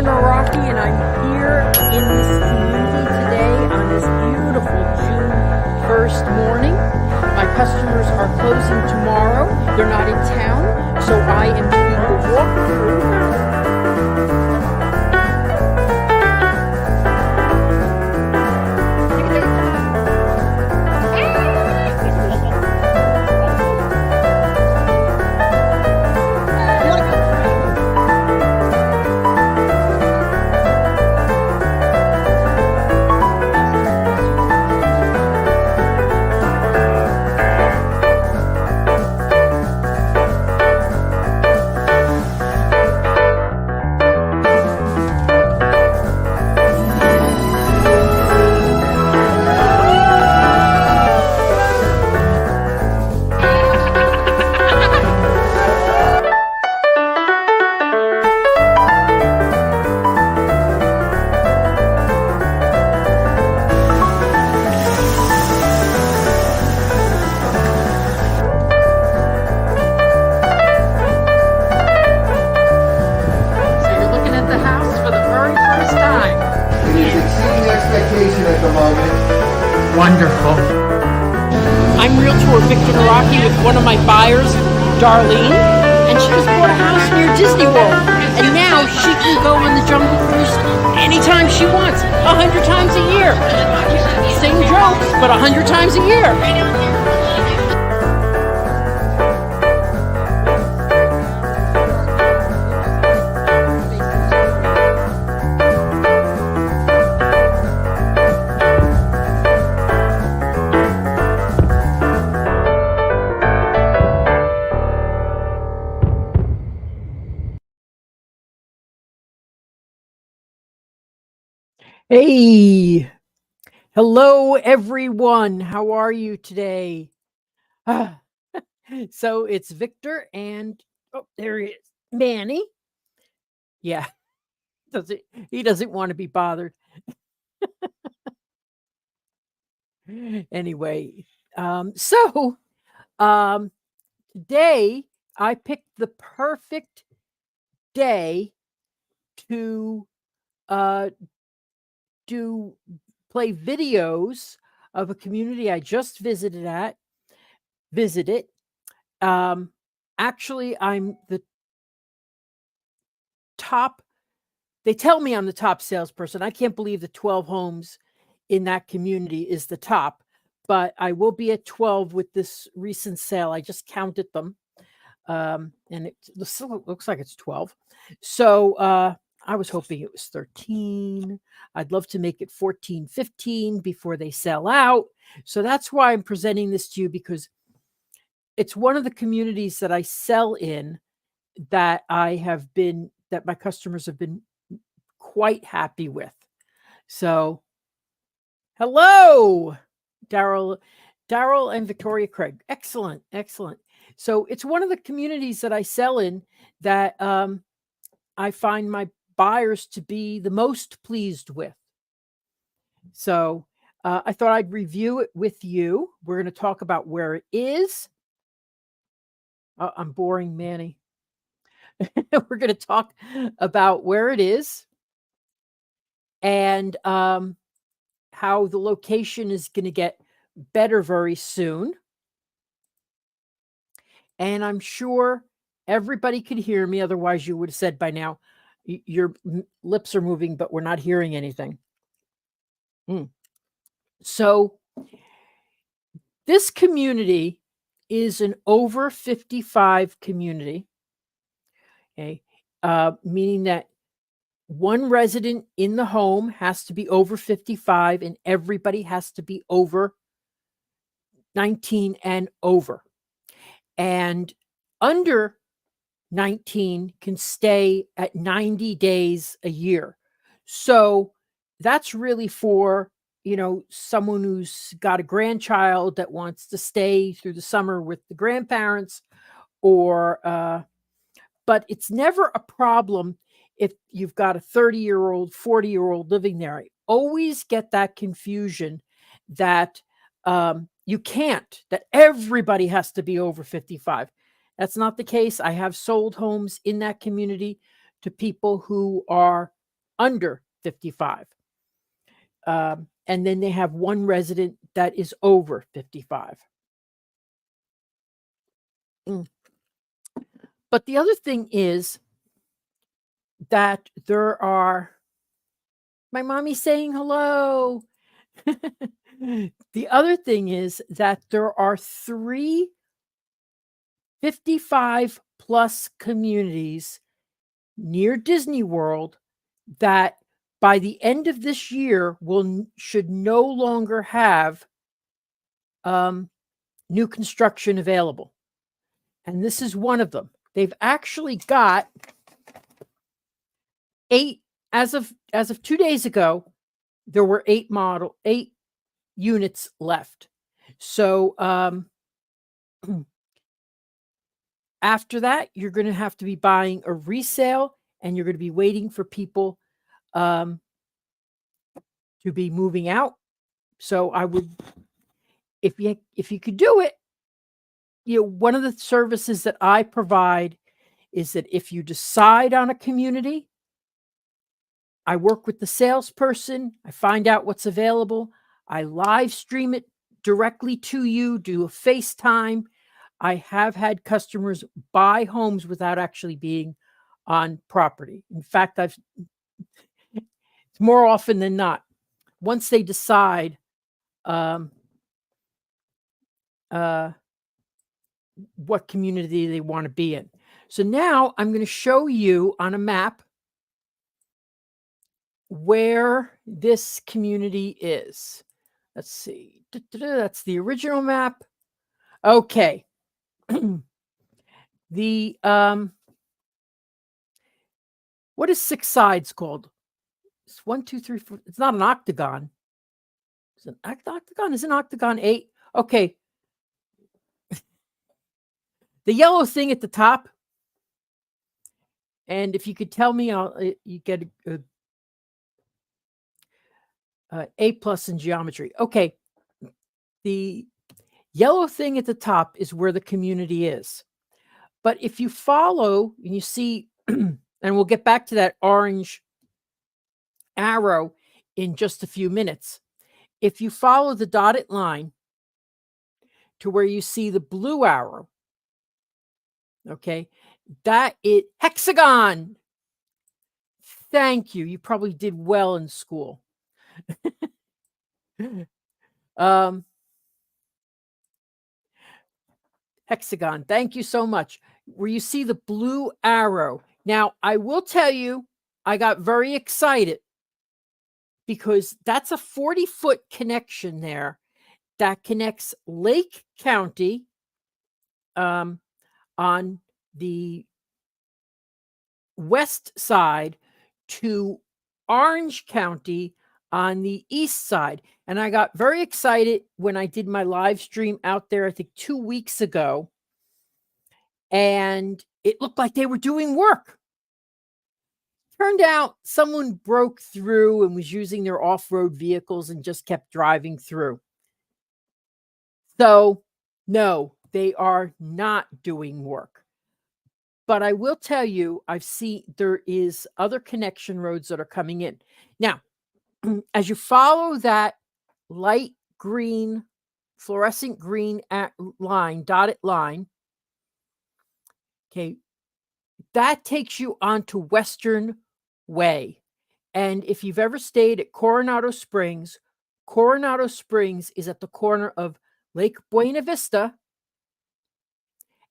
Rocky, and I'm here in this community today on this beautiful June 1st morning. My customers are closing tomorrow. They're not in town, so I am doing a walk through. At the moment. Wonderful. I'm Realtor Victor Naraki with one of my buyers, Darlene, and she just bought a house near Disney World, and now she can go on the Jungle Cruise anytime she wants, 100 times a year. Same jokes, but 100 times a year. Hey, hello everyone. How are you today? So it's Victor and there he is, Manny. Yeah, he doesn't want to be bothered. Anyway, today I picked the perfect day to play videos of a community I just visited. Actually, I'm the top. They tell me I'm the top salesperson. I can't believe the 12 homes in that community is the top, but I will be at 12 with this recent sale. I just counted them. And it looks like it's 12. So, I was hoping it was 13. I'd love to make it 14, 15 before they sell out. So that's why I'm presenting this to you, because it's one of the communities that I sell in that that my customers have been quite happy with. So, hello, Daryl and Victoria Craig. Excellent. So it's one of the communities that I sell in that I find my buyers to be the most pleased with. So I thought I'd review it with you. We're going to talk about where it is. I'm boring Manny. We're going to talk about where it is and how the location is going to get better very soon. And I'm sure everybody could hear me. Otherwise, you would have said by now, your lips are moving, but we're not hearing anything. So this community is an over 55 community, okay? Meaning that one resident in the home has to be over 55 and everybody has to be over 19 and over. And under 19 can stay at 90 days a year. So that's really for, someone who's got a grandchild that wants to stay through the summer with the grandparents, but it's never a problem if you've got a 30-year-old, 40-year-old living there. I always get that confusion that you can't, that everybody has to be over 55. That's not the case. I have sold homes in that community to people who are under 55. And then they have one resident that is over 55. But the other thing is that there are my mommy's saying hello. The other thing is that there are 3 55 plus communities near Disney World that by the end of this year should no longer have new construction available. And this is one of them. They've actually got 8 as of 2 days ago, there were 8 units left. So after that, you're going to have to be buying a resale, and you're going to be waiting for people to be moving out. So I would, if you could do it, one of the services that I provide is that if you decide on a community, I work with the salesperson, I find out what's available, I live stream it directly to you, do a FaceTime. I have had customers buy homes without actually being on property. In fact, it's more often than not, once they decide what community they want to be in. So now I'm going to show you on a map where this community is. Let's see. That's the original map. Okay. The what is 6 sides called? It's 1, 2, 3, 4. It's not an octagon. It's an octagon. Is an octagon 8? Okay. The yellow thing at the top. And if you could tell me, you get A plus in geometry. Okay. The yellow thing at the top is where the community is. But if you follow and you see, and we'll get back to that orange arrow in just a few minutes. If you follow the dotted line to where you see the blue arrow, okay, that is hexagon. Thank you. You probably did well in school. Hexagon. Thank you so much. Where you see the blue arrow. Now, I will tell you, I got very excited because that's a 40-foot connection there that connects Lake County on the west side to Orange County on the east side. And I got very excited when I did my live stream out there, I think 2 weeks ago. And it looked like they were doing work. Turned out someone broke through and was using their off-road vehicles and just kept driving through. So, no, they are not doing work. But I will tell you, I've seen there is other connection roads that are coming in. Now, as you follow that light green, fluorescent green line, dotted line, okay, that takes you onto Western Way. And if you've ever stayed at Coronado Springs is at the corner of Lake Buena Vista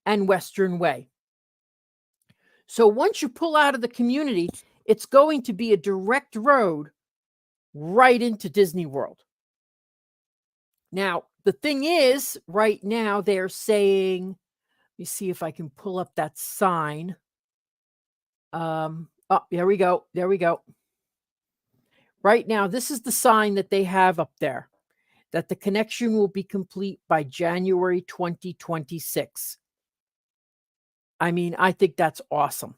and Western Way. So once you pull out of the community, it's going to be a direct road right into Disney World. Now, the thing is, right now they're saying, let me see if I can pull up that sign. Oh, there we go. There we go. Right now, this is the sign that they have up there, that the connection will be complete by January 2026. I mean, I think that's awesome.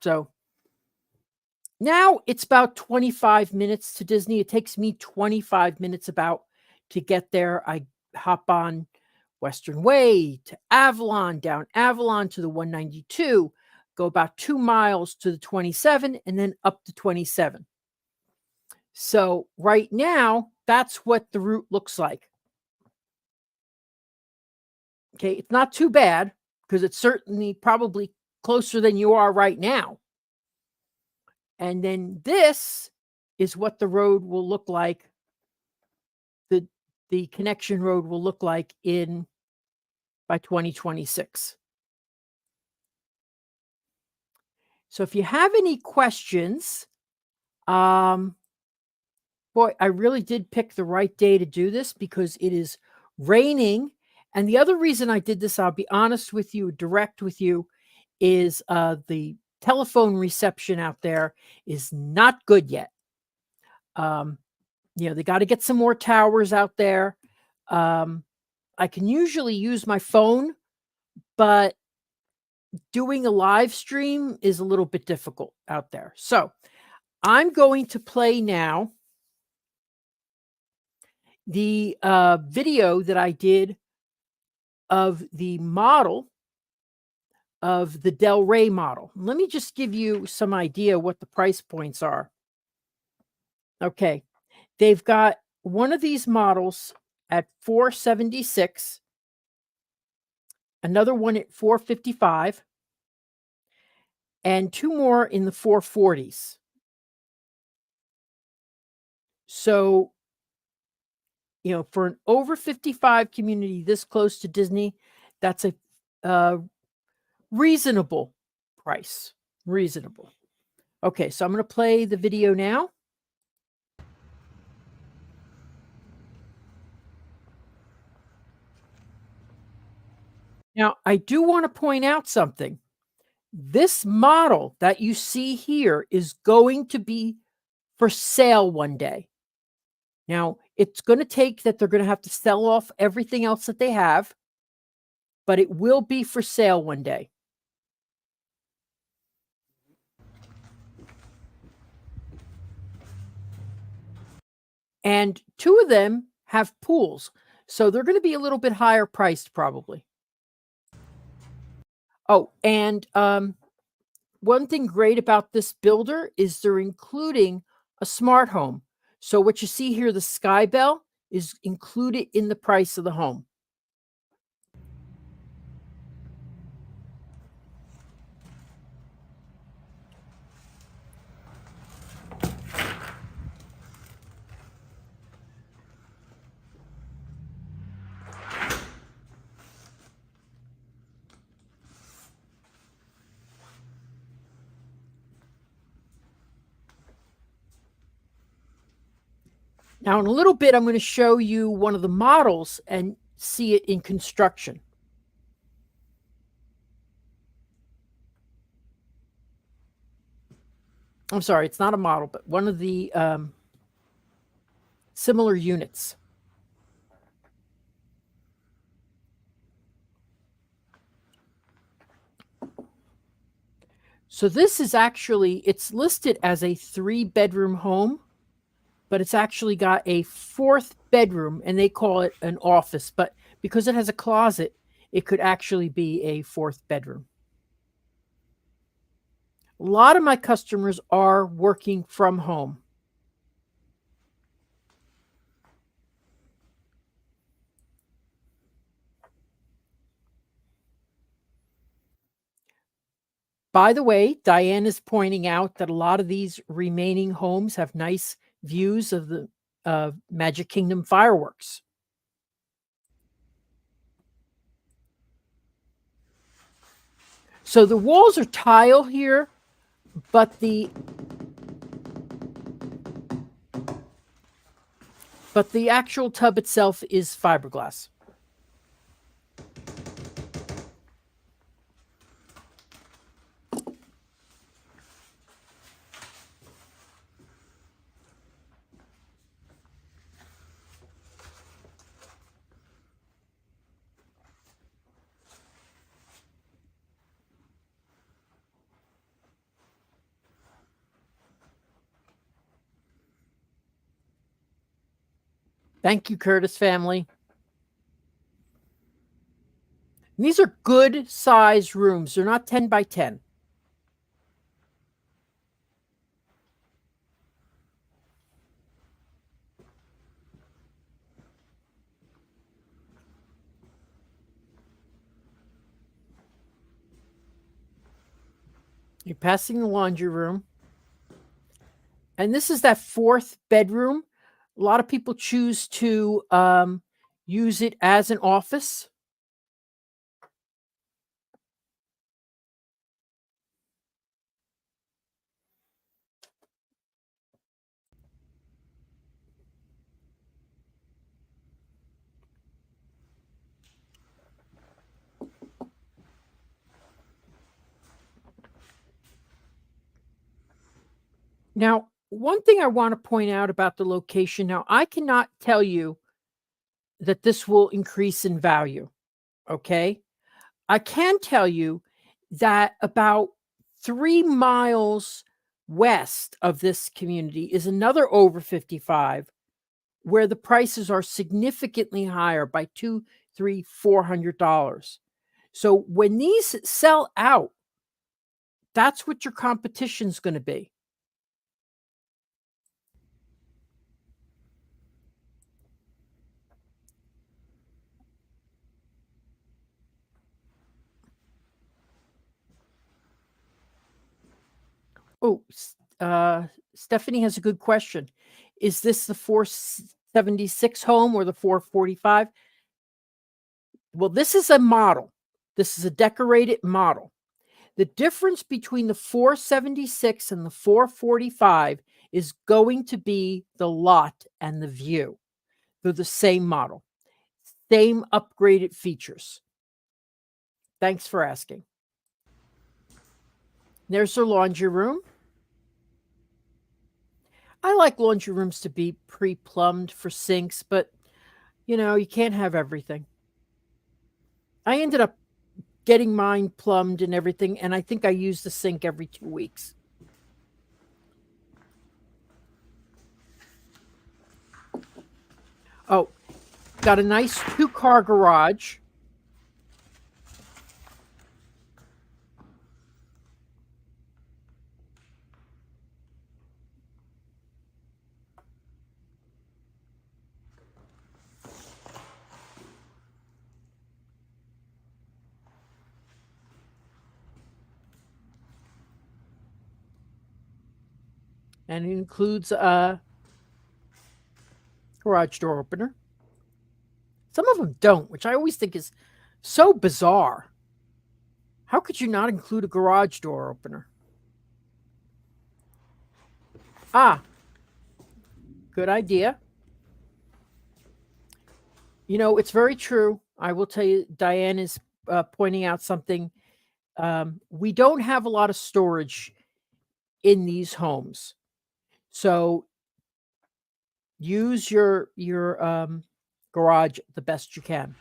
So now it's about 25 minutes to Disney. It takes me 25 minutes about to get there. I hop on Western Way to Avalon, down Avalon to the 192, go about 2 miles to the 27, and then up to 27. So right now, that's what the route looks like. Okay, it's not too bad because it's certainly probably closer than you are right now. And then this is what the road will look like. The connection road will look like by 2026. So if you have any questions, boy, I really did pick the right day to do this because it is raining. And the other reason I did this, I'll be honest with you, direct with you, is the telephone reception out there is not good yet. They got to get some more towers out there. I can usually use my phone, but doing a live stream is a little bit difficult out there. So I'm going to play now the video that I did of the model of the Del Rey model. Let me just give you some idea what the price points are. Okay, they've got one of these models at $476, another one at $455, and two more in the 440s. So, for an over 55 community this close to Disney, that's a reasonable price. Reasonable. Okay, so I'm going to play the video now. Now, I do want to point out something. This model that you see here is going to be for sale one day. Now, it's going to take that they're going to have to sell off everything else that they have, but it will be for sale one day. And two of them have pools, so they're going to be a little bit higher priced probably. Oh, and one thing great about this builder is they're including a smart home. So what you see here, the Sky Bell, is included in the price of the home. Now, in a little bit, I'm going to show you one of the models and see it in construction. I'm sorry, it's not a model, but one of the similar units. So this is actually, it's listed as a 3-bedroom home, but it's actually got a 4th bedroom, and they call it an office. But because it has a closet, it could actually be a 4th bedroom. A lot of my customers are working from home. By the way, Diane is pointing out that a lot of these remaining homes have nice views of the Magic Kingdom fireworks. So the walls are tile here, but the actual tub itself is fiberglass. Thank you, Curtis family. And these are good size rooms. They're not 10 by 10. You're passing the laundry room. And this is that fourth bedroom. A lot of people choose to use it as an office. Now, one thing I want to point out about the location, now I cannot tell you that this will increase in value, okay? I can tell you that about 3 miles west of this community is another over 55 where the prices are significantly higher by 2, 3, $400. So when these sell out, that's what your competition's going to be. Oh, Stephanie has a good question. Is this the 476 home or the 445? Well, this is a model. This is a decorated model. The difference between the 476 and the 445 is going to be the lot and the view. They're the same model, same upgraded features. Thanks for asking. There's their laundry room. I like laundry rooms to be pre-plumbed for sinks, but you can't have everything. I ended up getting mine plumbed and everything, and I think I use the sink every 2 weeks. Oh, got a nice 2-car garage. And it includes a garage door opener. Some of them don't, which I always think is so bizarre. How could you not include a garage door opener? Ah, good idea. It's very true. I will tell you, Diane is pointing out something. We don't have a lot of storage in these homes. So use your garage the best you can.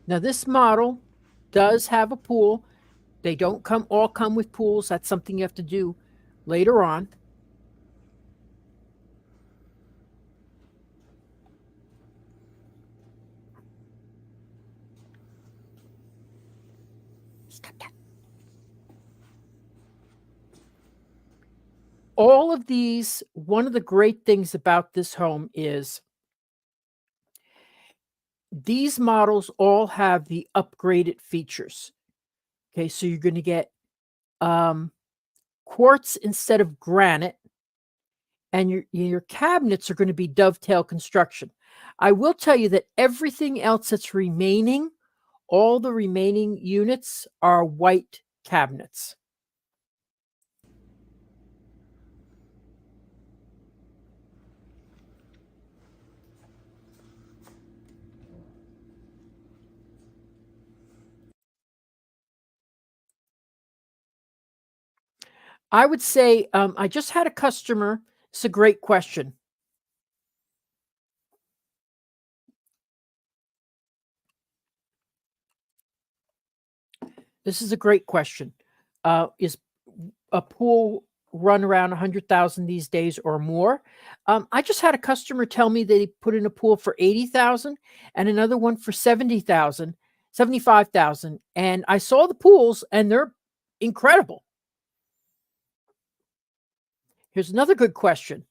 Now this model does have a pool. They don't all come with pools. That's something you have to do later on. Stop that. All of these, one of the great things about this home is these models all have the upgraded features. Okay, so you're going to get quartz instead of granite, and your cabinets are going to be dovetail construction. I will tell you that everything else that's remaining, all the remaining units are white cabinets. I would say, I just had a customer. It's a great question. This is a great question. Is a pool run around 100,000 these days or more? I just had a customer tell me they put in a pool for 80,000 and another one for 70,000, 75,000, and I saw the pools and they're incredible. Here's another good question.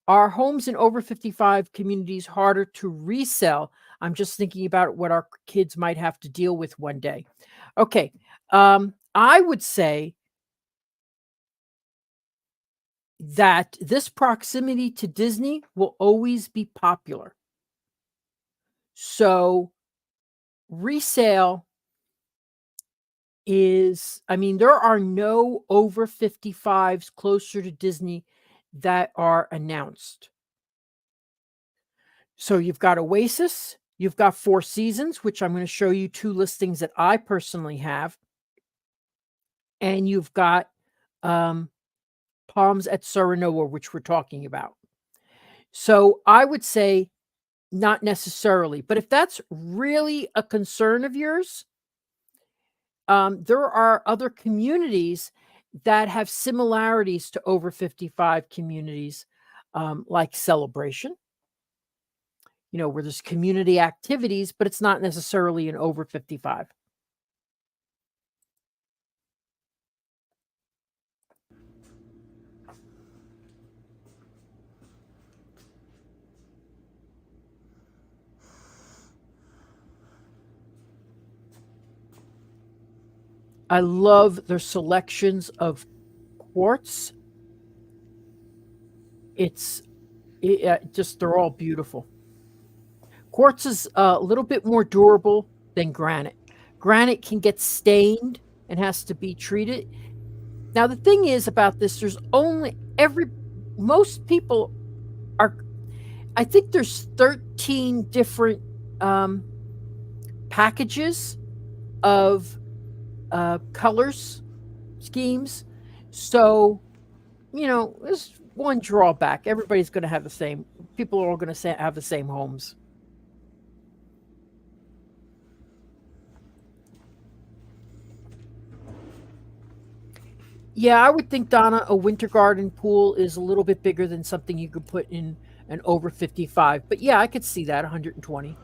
Are homes in over 55 communities harder to resell? I'm just thinking about what our kids might have to deal with one day. Okay. I would say that this proximity to Disney will always be popular. So resale is, I mean, there are no over 55s closer to Disney that are announced. So you've got Oasis, you've got Four Seasons, which I'm going to show you two listings that I personally have, and you've got Palms at Serenoa, which we're talking about. So I would say not necessarily, but if that's really a concern of yours, there are other communities that have similarities to over 55 communities, like Celebration, where there's community activities, but it's not necessarily an over 55. I love their selections of quartz. It's just, they're all beautiful. Quartz is a little bit more durable than granite. Granite can get stained and has to be treated. Now, the thing is about this, most people are, I think there's 13 different packages of colors, schemes. So, there's one drawback. Everybody's going to have people are all going to have the same homes. Yeah, I would think, Donna, a winter garden pool is a little bit bigger than something you could put in an over 55. But yeah, I could see that 120.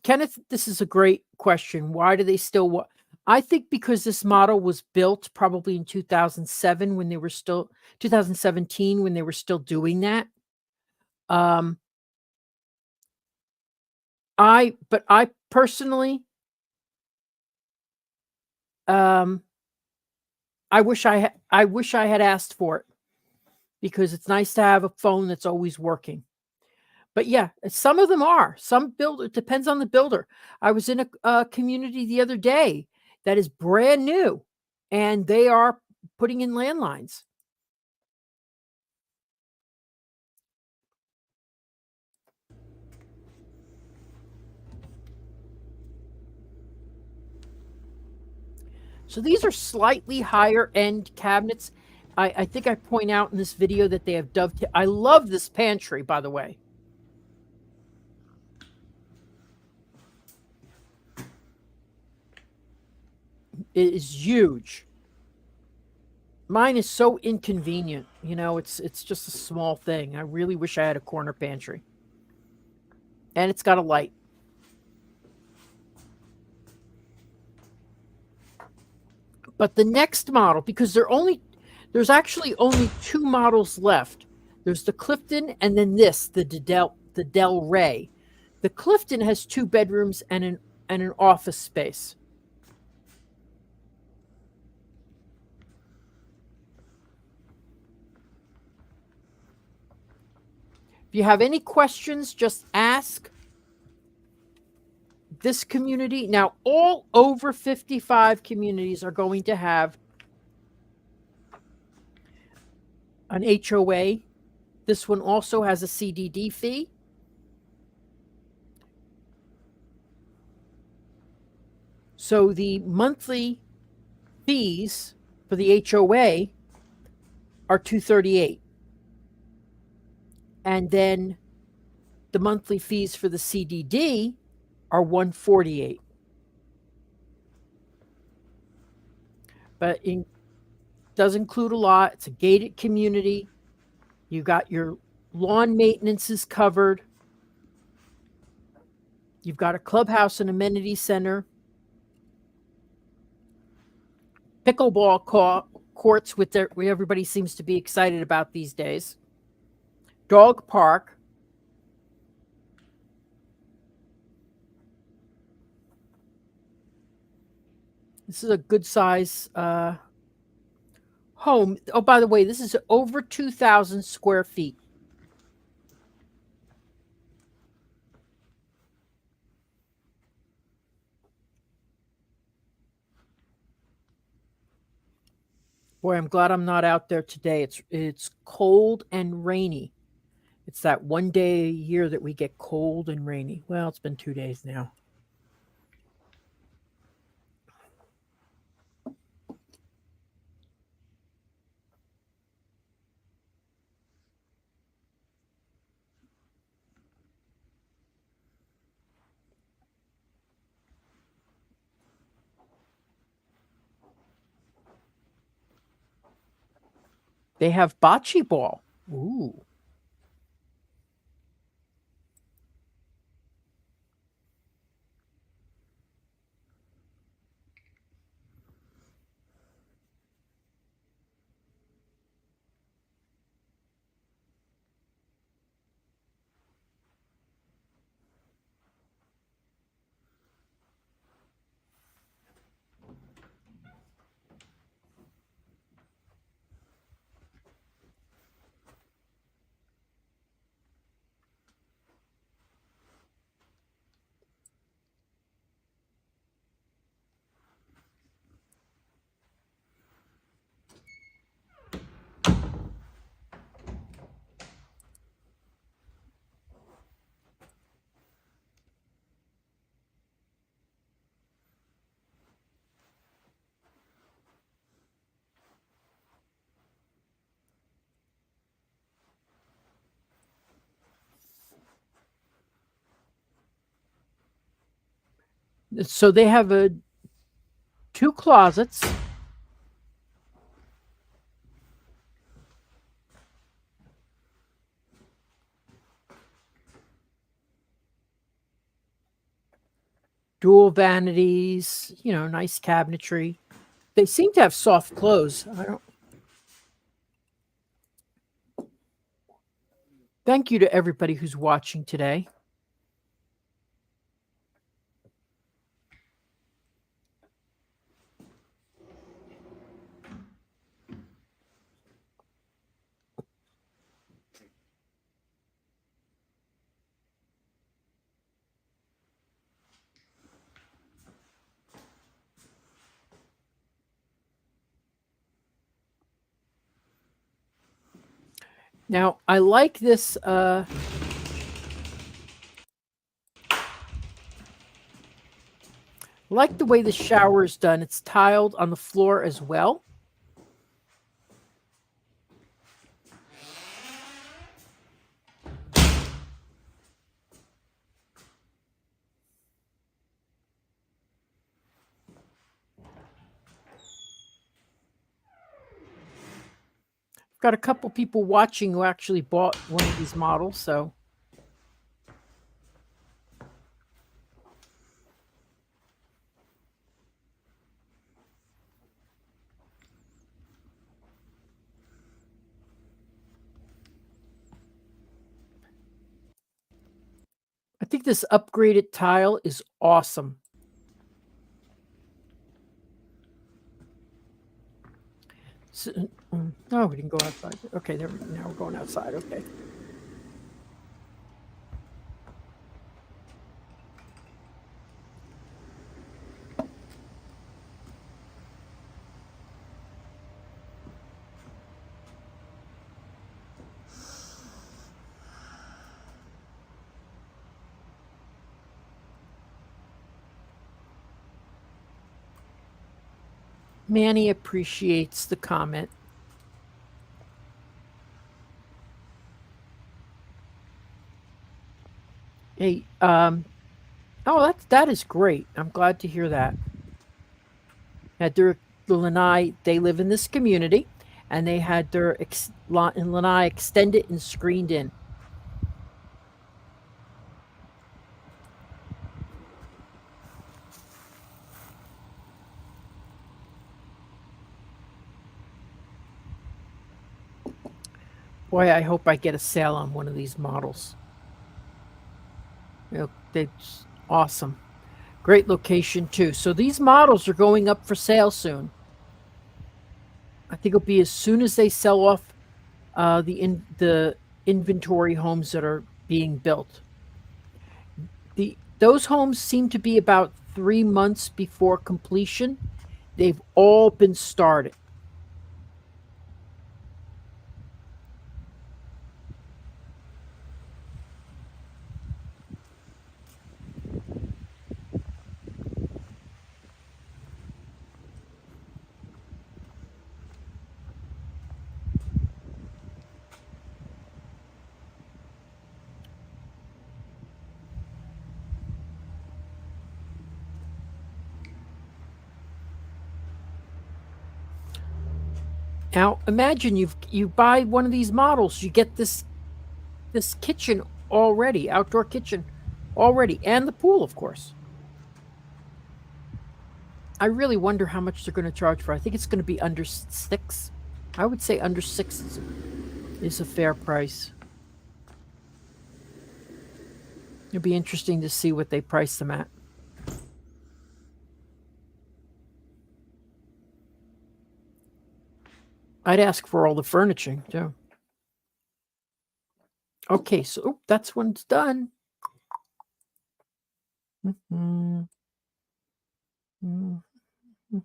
Kenneth, this is a great question. Why do they still I think because this model was built probably in 2007 when they were still 2017 when they were still doing that. I personally, I wish I had asked for it because it's nice to have a phone that's always working. But yeah, some of them are. It depends on the builder. I was in a community the other day that is brand new, and they are putting in landlines. So these are slightly higher end cabinets. I think I point out in this video that they have dovetail. I love this pantry, by the way. It is huge. Mine is so inconvenient. It's just a small thing. I really wish I had a corner pantry. And it's got a light. But the next model, because there's actually only two models left. There's the Clifton and then the Del Rey. The Clifton has 2 bedrooms and an office space. If you have any questions, just ask. This community, now all over 55 communities are going to have an HOA. This one also has a CDD fee. So the monthly fees for the HOA are $238, and then the monthly fees for the CDD are $148. But it does include a lot. It's a gated community. You got your lawn maintenance is covered. You've got a clubhouse and amenity center, pickleball courts with their, where everybody seems to be excited about these days, dog park. This is a good size home. Oh, by the way, this is over 2,000 square feet. Boy, I'm glad I'm not out there today. It's cold and rainy. It's that one day a year that we get cold and rainy. Well, it's been 2 days now. They have bocce ball. Ooh. So they have two closets. Dual vanities, nice cabinetry. They seem to have soft clothes. I don't. Thank you to everybody who's watching today. Now, I like this like the way the shower is done. It's tiled on the floor as well. Got a couple people watching who actually bought one of these models, so I think this upgraded tile is awesome. So, no, we didn't go outside. Okay, now we're going outside. Okay. Manny appreciates the comment. Hey, oh, that is great. I'm glad to hear that. The Lanai, they live in this community, and they had their Lanai extended and screened in. Boy, I hope I get a sale on one of these models. They're awesome. Great location too. So these models are going up for sale soon. I think it'll be as soon as they sell off the inventory homes that are being built. Those homes seem to be about 3 months before completion. They've all been started. Now imagine you buy one of these models, you get this kitchen already, outdoor kitchen already, and the pool, of course. I really wonder how much they're going to charge for. I think it's going to be under $6. I would say under $6 is a fair price. It'll be interesting to see what they price them at. I'd ask for all the furnishing too. Okay, so that's one's done. Mm-hmm. Mm-hmm.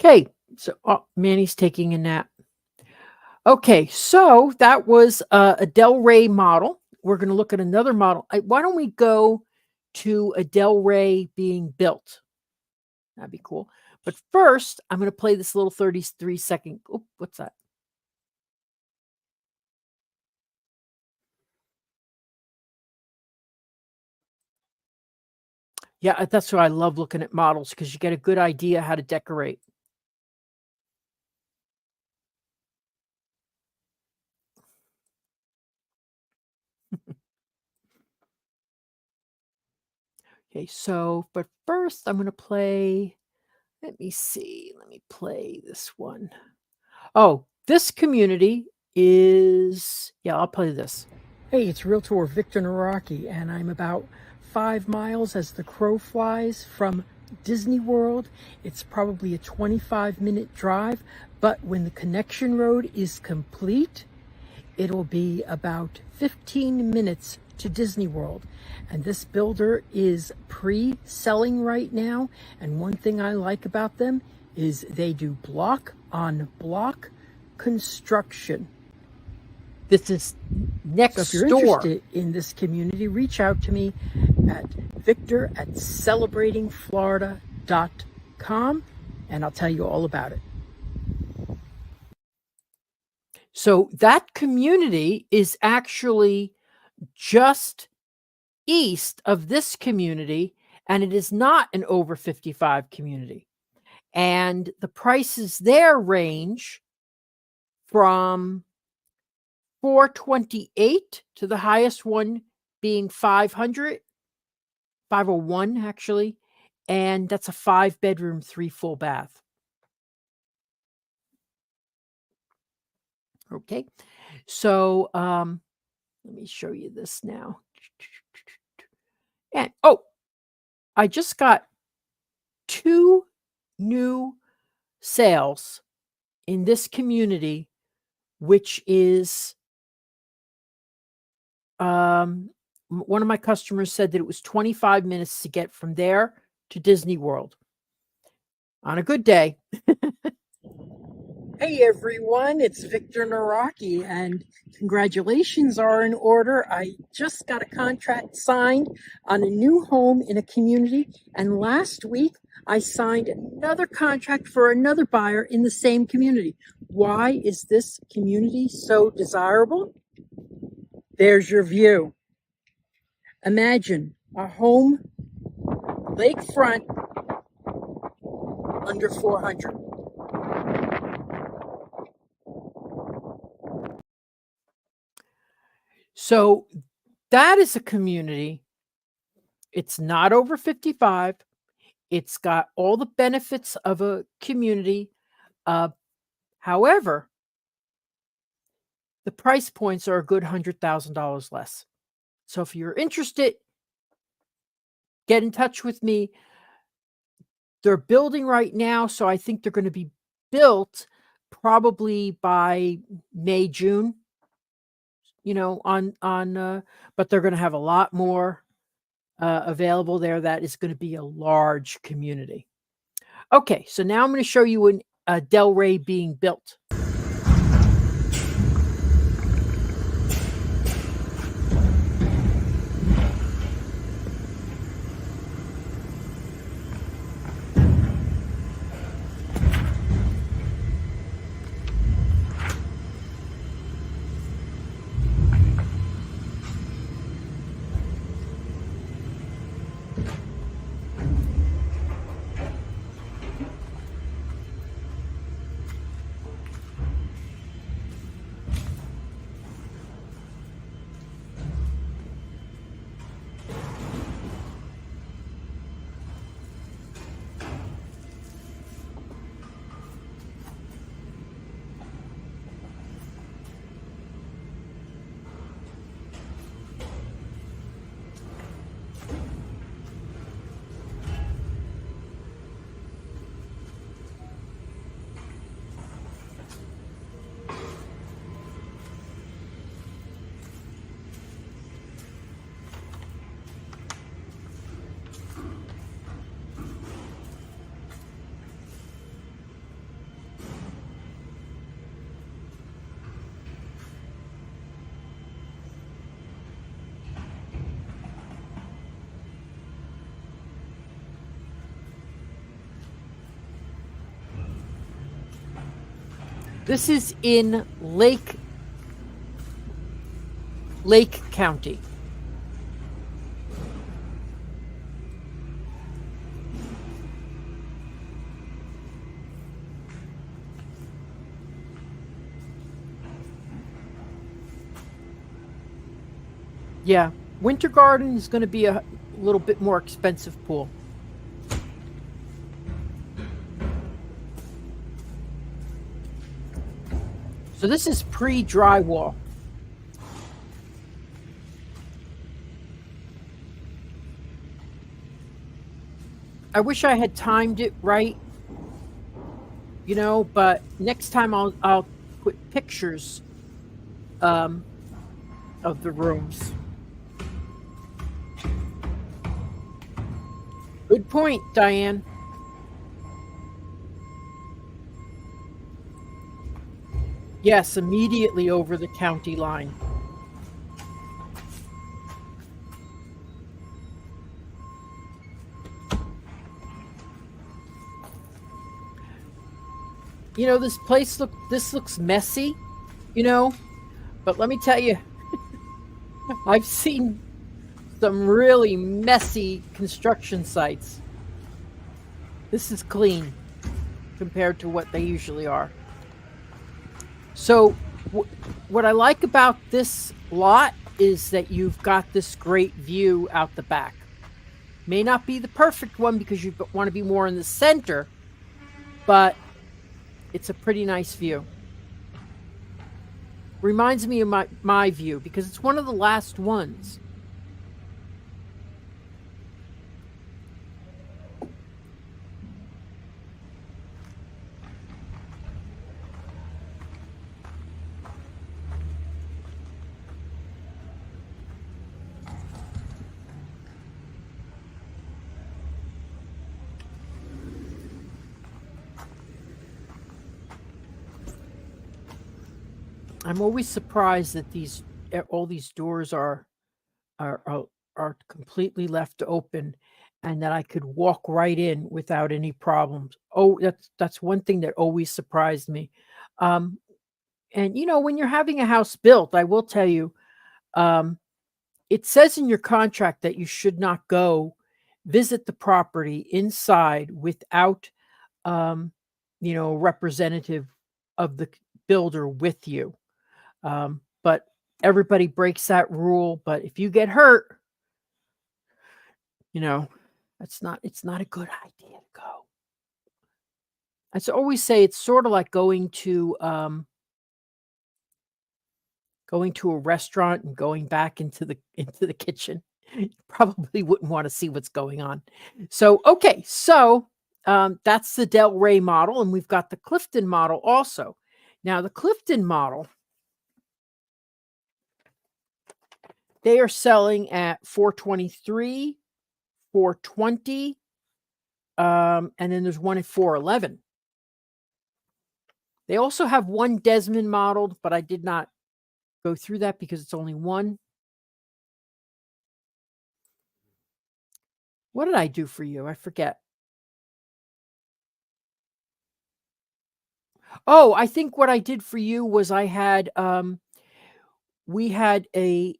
Okay, so Manny's taking a nap. Okay, so that was a Del Rey model. We're going to look at another model. Why don't we go to a Del Rey being built? That'd be cool. But first, I'm going to play this little 33-second. Oh, what's that? Yeah, that's why I love looking at models, because you get a good idea how to decorate. Okay, so, but first I'm going to play, let me see, let me play this one. Oh, this community is, yeah, I'll play this. Hey, it's Realtor Victor Naraki, and I'm about 5 miles as the crow flies from Disney World. It's probably a 25-minute drive, but when the connection road is complete, it'll be about 15 minutes to Disney World. And this builder is pre-selling right now. And one thing I like about them is they do block on block construction. This is next door. So if you're interested in this community, reach out to me at victor@celebratingflorida.com, and I'll tell you all about it. So that community is actually just east of this community, and it is not an over 55 community. And the prices there range from $428 to the highest one being $501 actually, and that's a 5-bedroom, 3 full bath. Okay, so let me show you this now. And I just got 2 new sales in this community, which is one of my customers said that it was 25 minutes to get from there to Disney World on a good day. Hey everyone, it's Victor Naraki, and congratulations are in order. I just got a contract signed on a new home in a community, and last week I signed another contract for another buyer in the same community. Why is this community so desirable? There's your view. Imagine a home lakefront under 400. So that is a community. It's not over 55. It's got all the benefits of a community. Uh, However, the price points are a good $100,000 less. So if you're interested, get in touch with me. They're building right now, so I think they're going to be built probably by May, June. But they're going to have a lot more available there. That is going to be a large community. Okay, so now I'm going to show you a Delray being built. This is in Lake County. Yeah, Winter Garden is going to be a little bit more expensive pool. So this is pre-drywall. I wish I had timed it right, but next time I'll put pictures of the rooms. Good point, Diane. Yes, immediately over the county line. This looks messy, but let me tell you, I've seen some really messy construction sites. This is clean compared to what they usually are. So what I like about this lot is that you've got this great view out the back. May not be the perfect one because you want to be more in the center, but it's a pretty nice view. Reminds me of my view because it's one of the last ones. I'm always surprised that all these doors are are are completely left open and that I could walk right in without any problems. Oh, that's one thing that always surprised me. Um, and when you're having a house built, I will tell you, um, it says in your contract that you should not go visit the property inside without um, a representative of the builder with you. But everybody breaks that rule. But if you get hurt, you know, it's not a good idea to go. Always say it's sort of like going to a restaurant and going back into the kitchen. You probably wouldn't want to see what's going on. So, okay, so that's the Del Rey model, and we've got the Clifton model also. Now, the Clifton model, they are selling at 423, 420, and then there's one at 411. They also have one Desmond modeled, but I did not go through that because it's only one. What did I do for you? I forget. Oh, I think what I did for you was we had a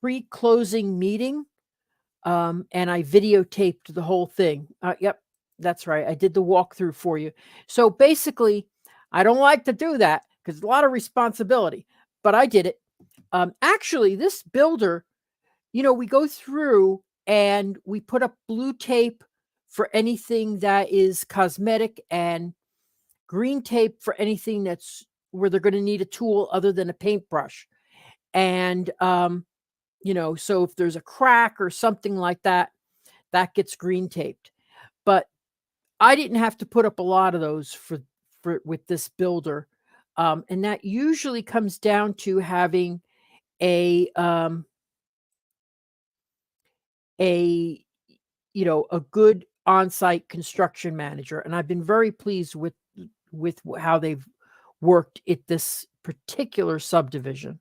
pre-closing meeting, and I videotaped the whole thing. Yep, that's right. I did the walkthrough for you. So basically, I don't like to do that because it's a lot of responsibility, but I did it. Actually, this builder, we go through and we put up blue tape for anything that is cosmetic and green tape for anything that's where they're going to need a tool other than a paintbrush. And, so if there's a crack or something like that, that gets green taped. But I didn't have to put up a lot of those for with this builder. And that usually comes down to having a, a a good on-site construction manager, and I've been very pleased with how they've worked at this particular subdivision.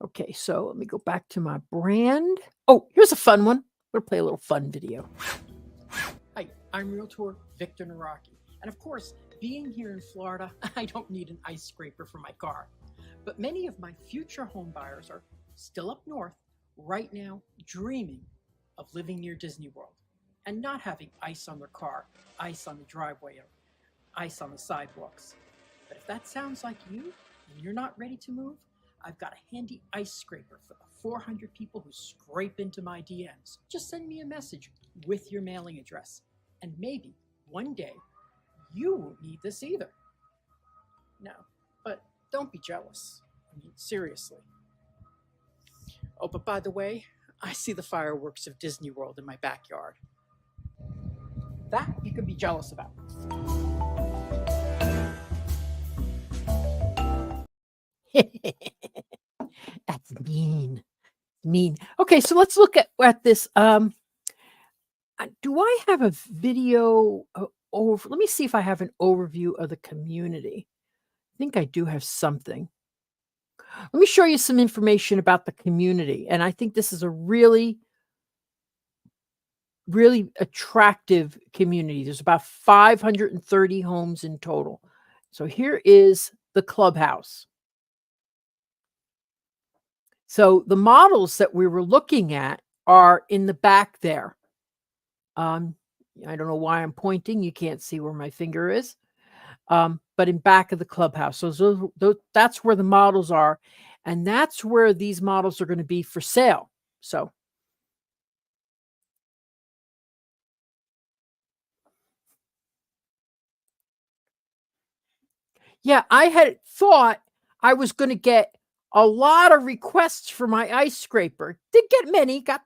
Okay, so let me go back to my brand. Oh, here's a fun one. We'll play a little fun video. Hi, I'm Realtor Victor Naraki. And of course, being here in Florida, I don't need an ice scraper for my car. But many of my future home buyers are still up north right now dreaming of living near Disney World and not having ice on their car, ice on the driveway, or ice on the sidewalks. But if that sounds like you and you're not ready to move, I've got a handy ice scraper for the 400 people who scrape into my DMs. Just send me a message with your mailing address, and maybe one day you won't need this either. No, but don't be jealous. I mean, seriously. Oh, but by the way, I see the fireworks of Disney World in my backyard. That you can be jealous about. That's mean. Mean. Okay, so let's look at this. Do I have a video over? Let me see if I have an overview of the community. I think I do have something. Let me show you some information about the community. And I think this is a really, really attractive community. There's about 530 homes in total. So here is the clubhouse. So the models that we were looking at are in the back there. I don't know why I'm pointing. You can't see where my finger is. But in back of the clubhouse. So that's where the models are. And that's where these models are going to be for sale. So yeah, I had thought I was going to get a lot of requests for my ice scraper. Did get many, got,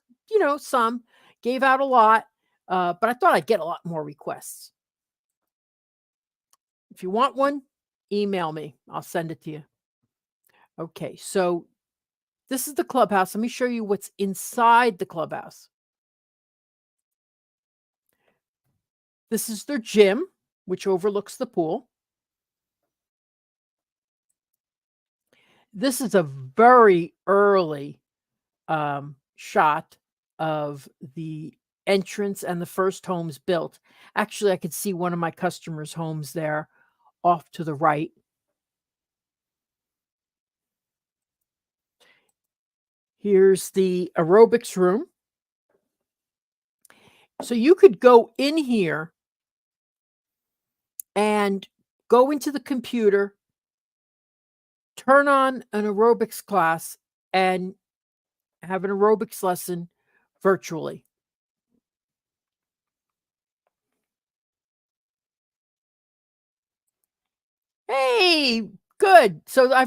some, gave out a lot. But I thought I'd get a lot more requests. If you want one, email me. I'll send it to you. Okay, so this is the clubhouse. Let me show you what's inside the clubhouse. This is their gym, which overlooks the pool. This is a very early shot of the entrance and the first homes built. Actually, I could see one of my customers' homes there off to the right. Here's the aerobics room. So you could go in here and go into the computer, turn on an aerobics class, and have an aerobics lesson virtually. Hey, good. So I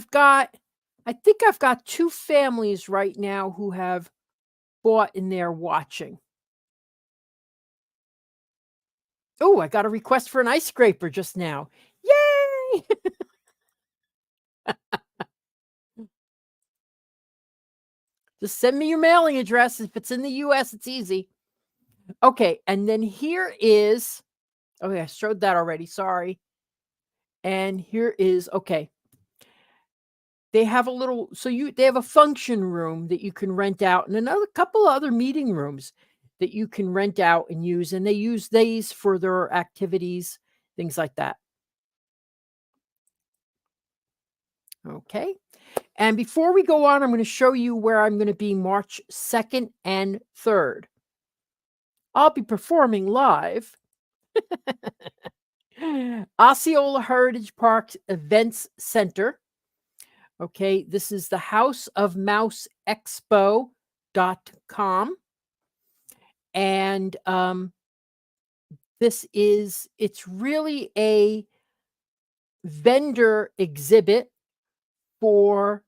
think I've got 2 families right now who have bought in there watching. Oh, I got a request for an ice scraper just now. Yay! Just send me your mailing address. If it's in the US, it's easy. Okay, and then here is okay, I showed that already, sorry. And here is okay. They have a little they have a function room that you can rent out and another couple other meeting rooms that you can rent out and use, and they use these for their activities, things like that. Okay. And before we go on, I'm going to show you where I'm going to be March 2nd and 3rd. I'll be performing live Osceola Heritage Park Events Center. Okay, this is the House of Mouse Expo.com. And it's really a vendor exhibit for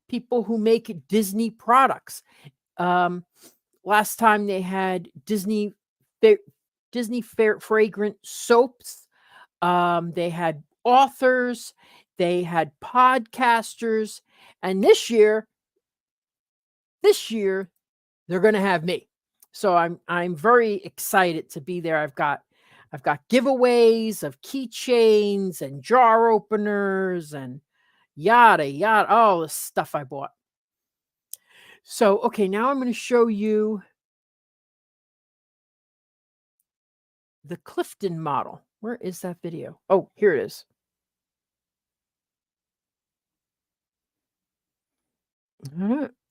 people who make Disney products. Last time they had Disney fragrant soaps. They had authors, they had podcasters, and this year they're going to have me. So I'm very excited to be there. I've got giveaways of keychains and jar openers and yada yada, all the stuff I bought. So, okay, now I'm going to show you the Clifton model. Where is that video? Oh, here it is.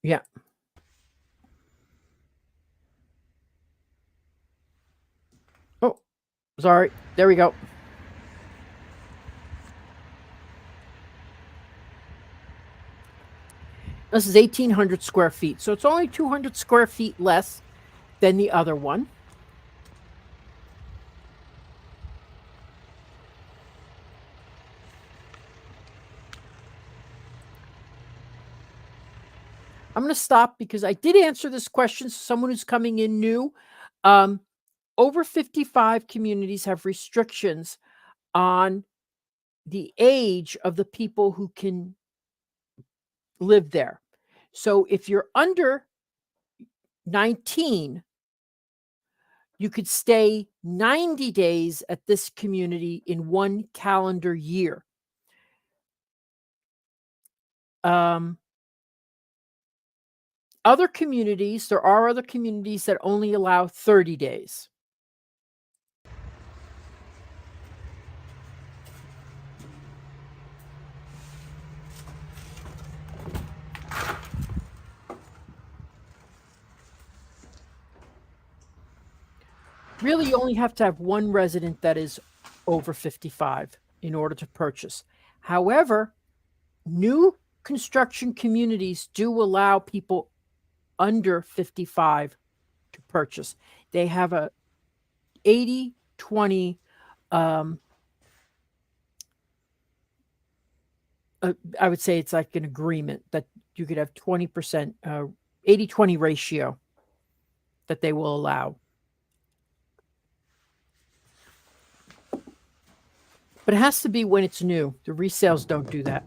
Yeah. Oh, sorry. There we go. This is 1,800 square feet. So it's only 200 square feet less than the other one. I'm going to stop because I did answer this question. So someone who's coming in new, over 55 communities have restrictions on the age of the people who can live there. So if you're under 19, you could stay 90 days at this community in 1 calendar year. Other communities, there are other communities that only allow 30 days. Really, you only have to have 1 resident that is over 55 in order to purchase. However, new construction communities do allow people under 55 to purchase. They have a 80-20 I would say it's like an agreement that you could have 20% 80-20 ratio that they will allow. But it has to be when it's new. The resales don't do that.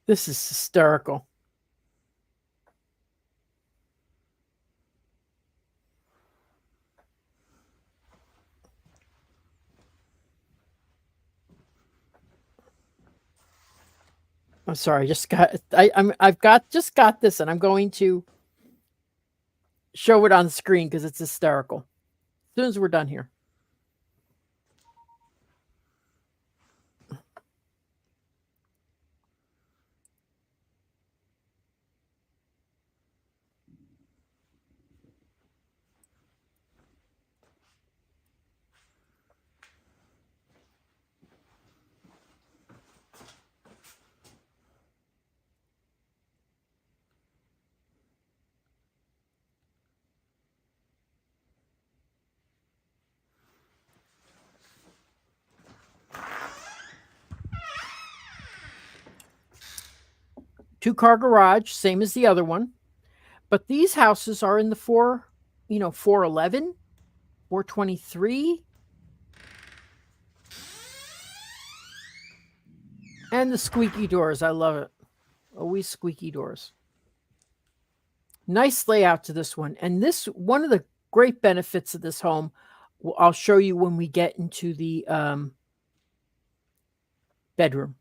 This is hysterical. I'm sorry, I've got this, and I'm going to show it on the screen because it's hysterical. As soon as we're done here. Two-car garage, same as the other one. But these houses are in the 411, 423. And the squeaky doors. I love it. Always squeaky doors. Nice layout to this one. And this, one of the great benefits of this home, I'll show you when we get into the bedroom.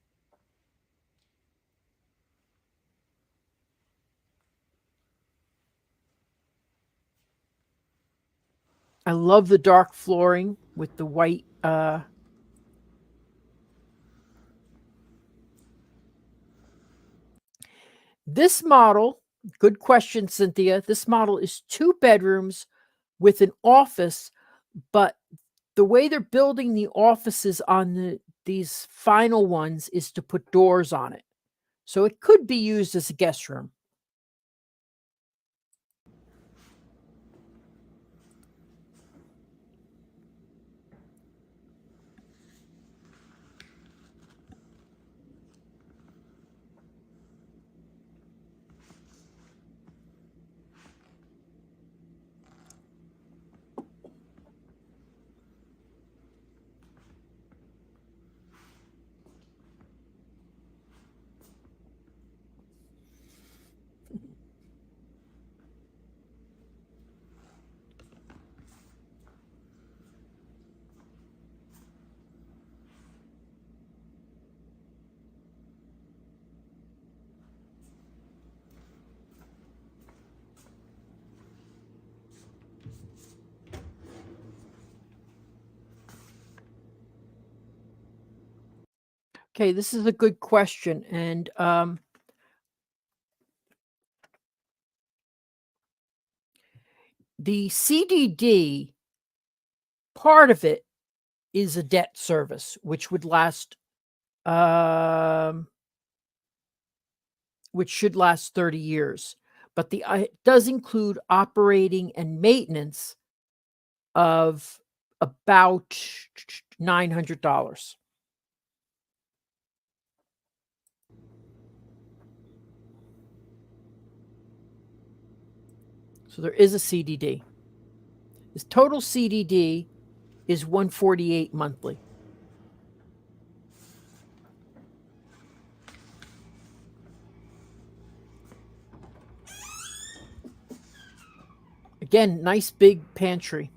I love the dark flooring with the white this model, good question, Cynthia. This model is 2 bedrooms with an office, but the way they're building the offices on these final ones is to put doors on it. So it could be used as a guest room. Okay, this is a good question. And the CDD, part of it is a debt service, which would last, which should last 30 years. But it does include operating and maintenance of about $900. So there is a CDD. His total CDD is $148 monthly. Again, nice big pantry.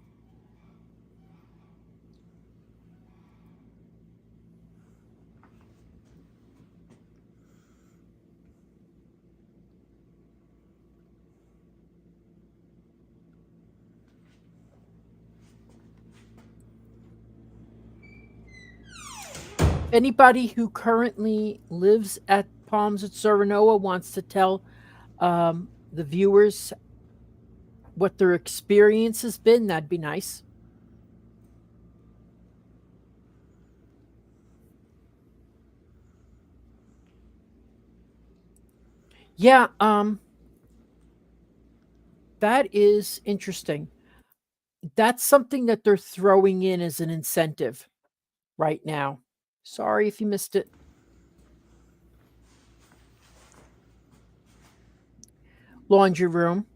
Anybody who currently lives at Palms at Serenoa wants to tell the viewers what their experience has been, that'd be nice. Yeah, that is interesting. That's something that they're throwing in as an incentive right now. Sorry if you missed it. Laundry room.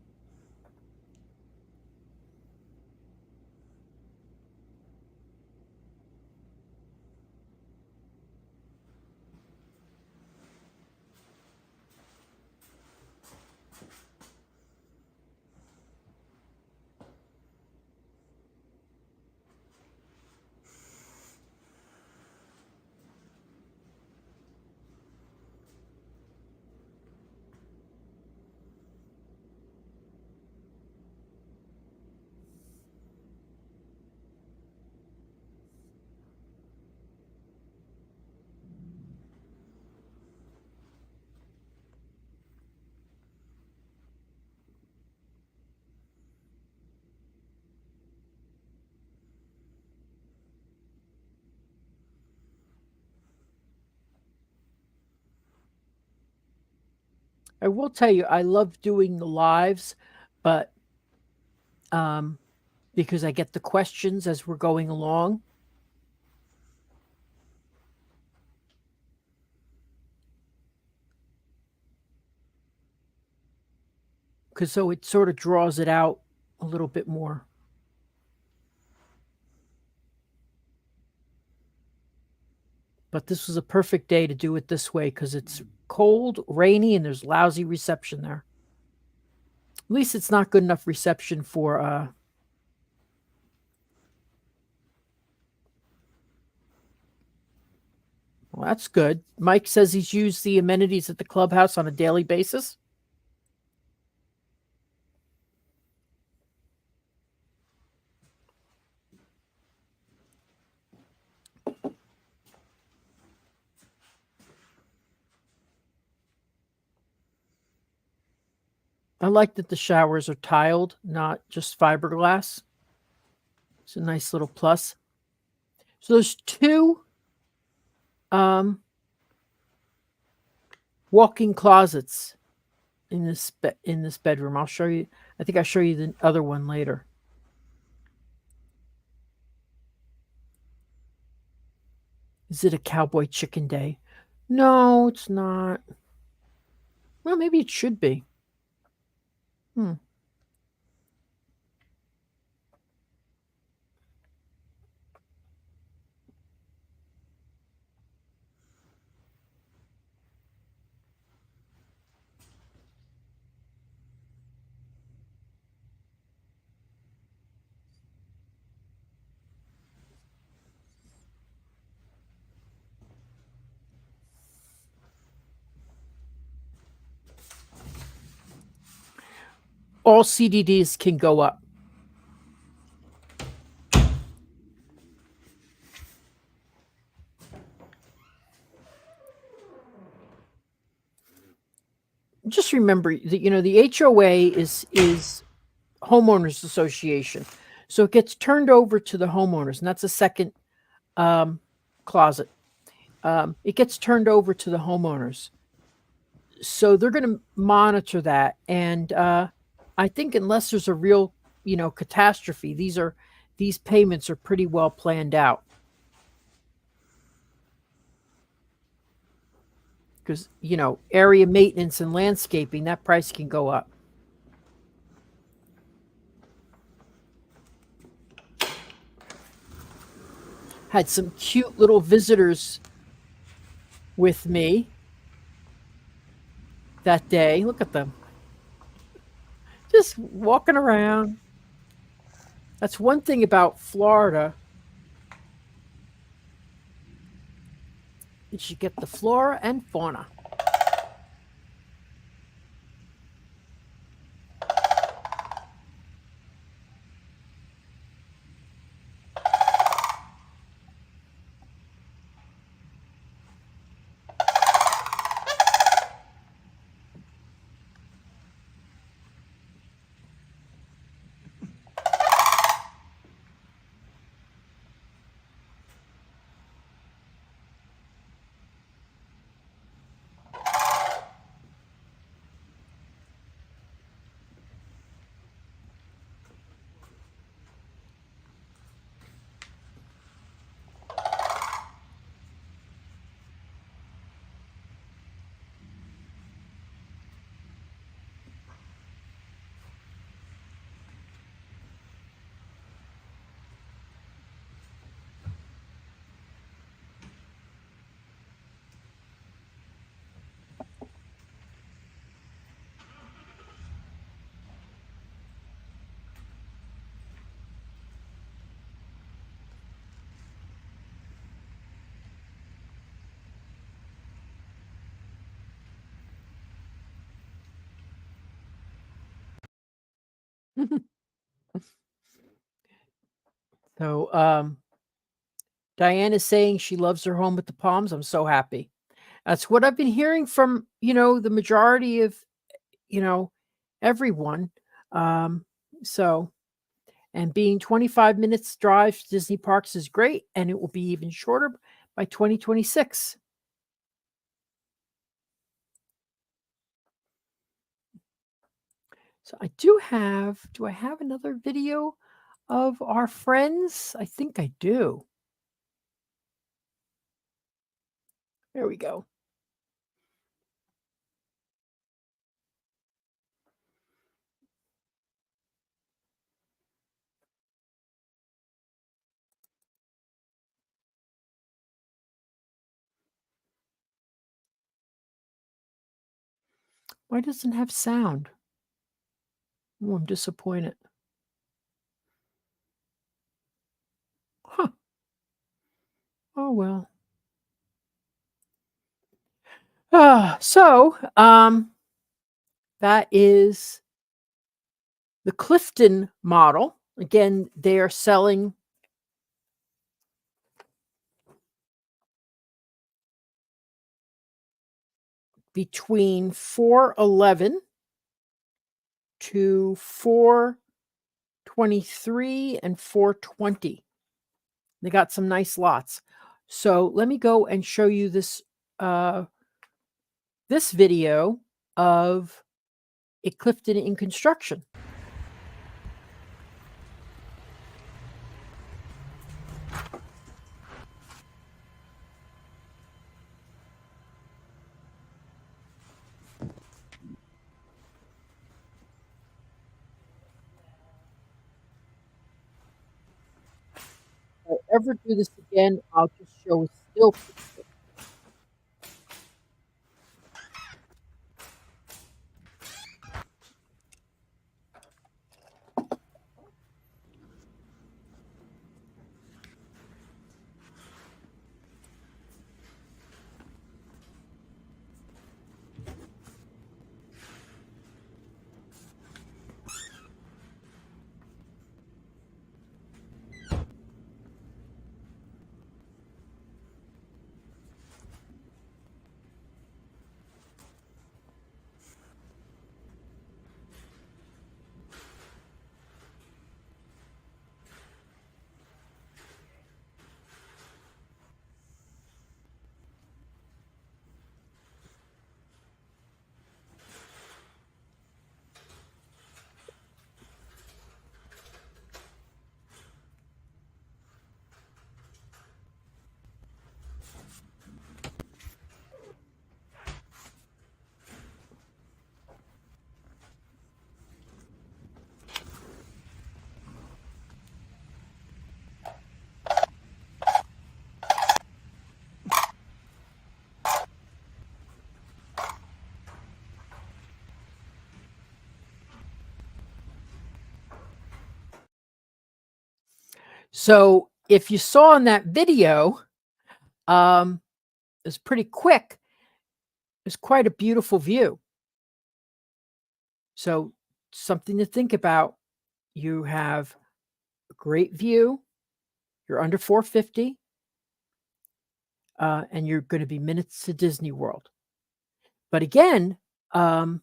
I will tell you, I love doing the lives, but because I get the questions as we're going along. Because so it sort of draws it out a little bit more. But this was a perfect day to do it this way because it's cold, rainy, and there's lousy reception there. At least it's not good enough reception for well, that's good. Mike says he's used the amenities at the clubhouse on a daily basis. I like that the showers are tiled, not just fiberglass. It's a nice little plus. So there's two walk-in closets in this bedroom. I'll show you. I think I'll show you the other one later. Is it a cowboy chicken day? No, it's not. Well, maybe it should be. All CDDs can go up. Just remember that the HOA is homeowners association, so it gets turned over to the homeowners, and that's a second closet. It gets turned over to the homeowners, so they're going to monitor that. And I think unless there's a real catastrophe, these payments are pretty well planned out. Because area maintenance and landscaping, that price can go up. Had some cute little visitors with me that day. Look at them, just walking around. That's one thing about Florida, is you get the flora and fauna. So Diane is saying she loves her home at the Palms. I'm so happy. That's what I've been hearing from the majority of everyone. So, and being 25 minutes drive to Disney parks is great, and it will be even shorter by 2026. So I do I have another video of our friends? I think I do. There we go. Why doesn't it have sound? Oh, I'm disappointed. Huh. Oh well. That is the Clifton model. Again, they are selling between 411 to 423 and 420. They got some nice lots. So let me go and show you this video of a Clifton in construction. If I ever do this again, I'll just show a still picture. So if you saw in that video, it was pretty quick. It's quite a beautiful view. So something to think about. You have a great view. You're under 450, and you're going to be minutes to Disney World. But again, and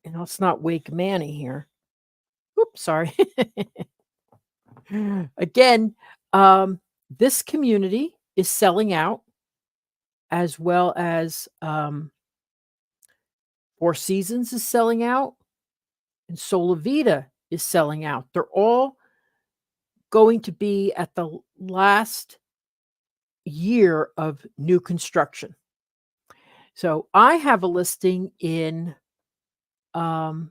let's not wake Manny here. Oops, sorry. Again, this community is selling out, as well as Four Seasons is selling out, and Solavita is selling out. They're all going to be at the last year of new construction. So I have a listing in Four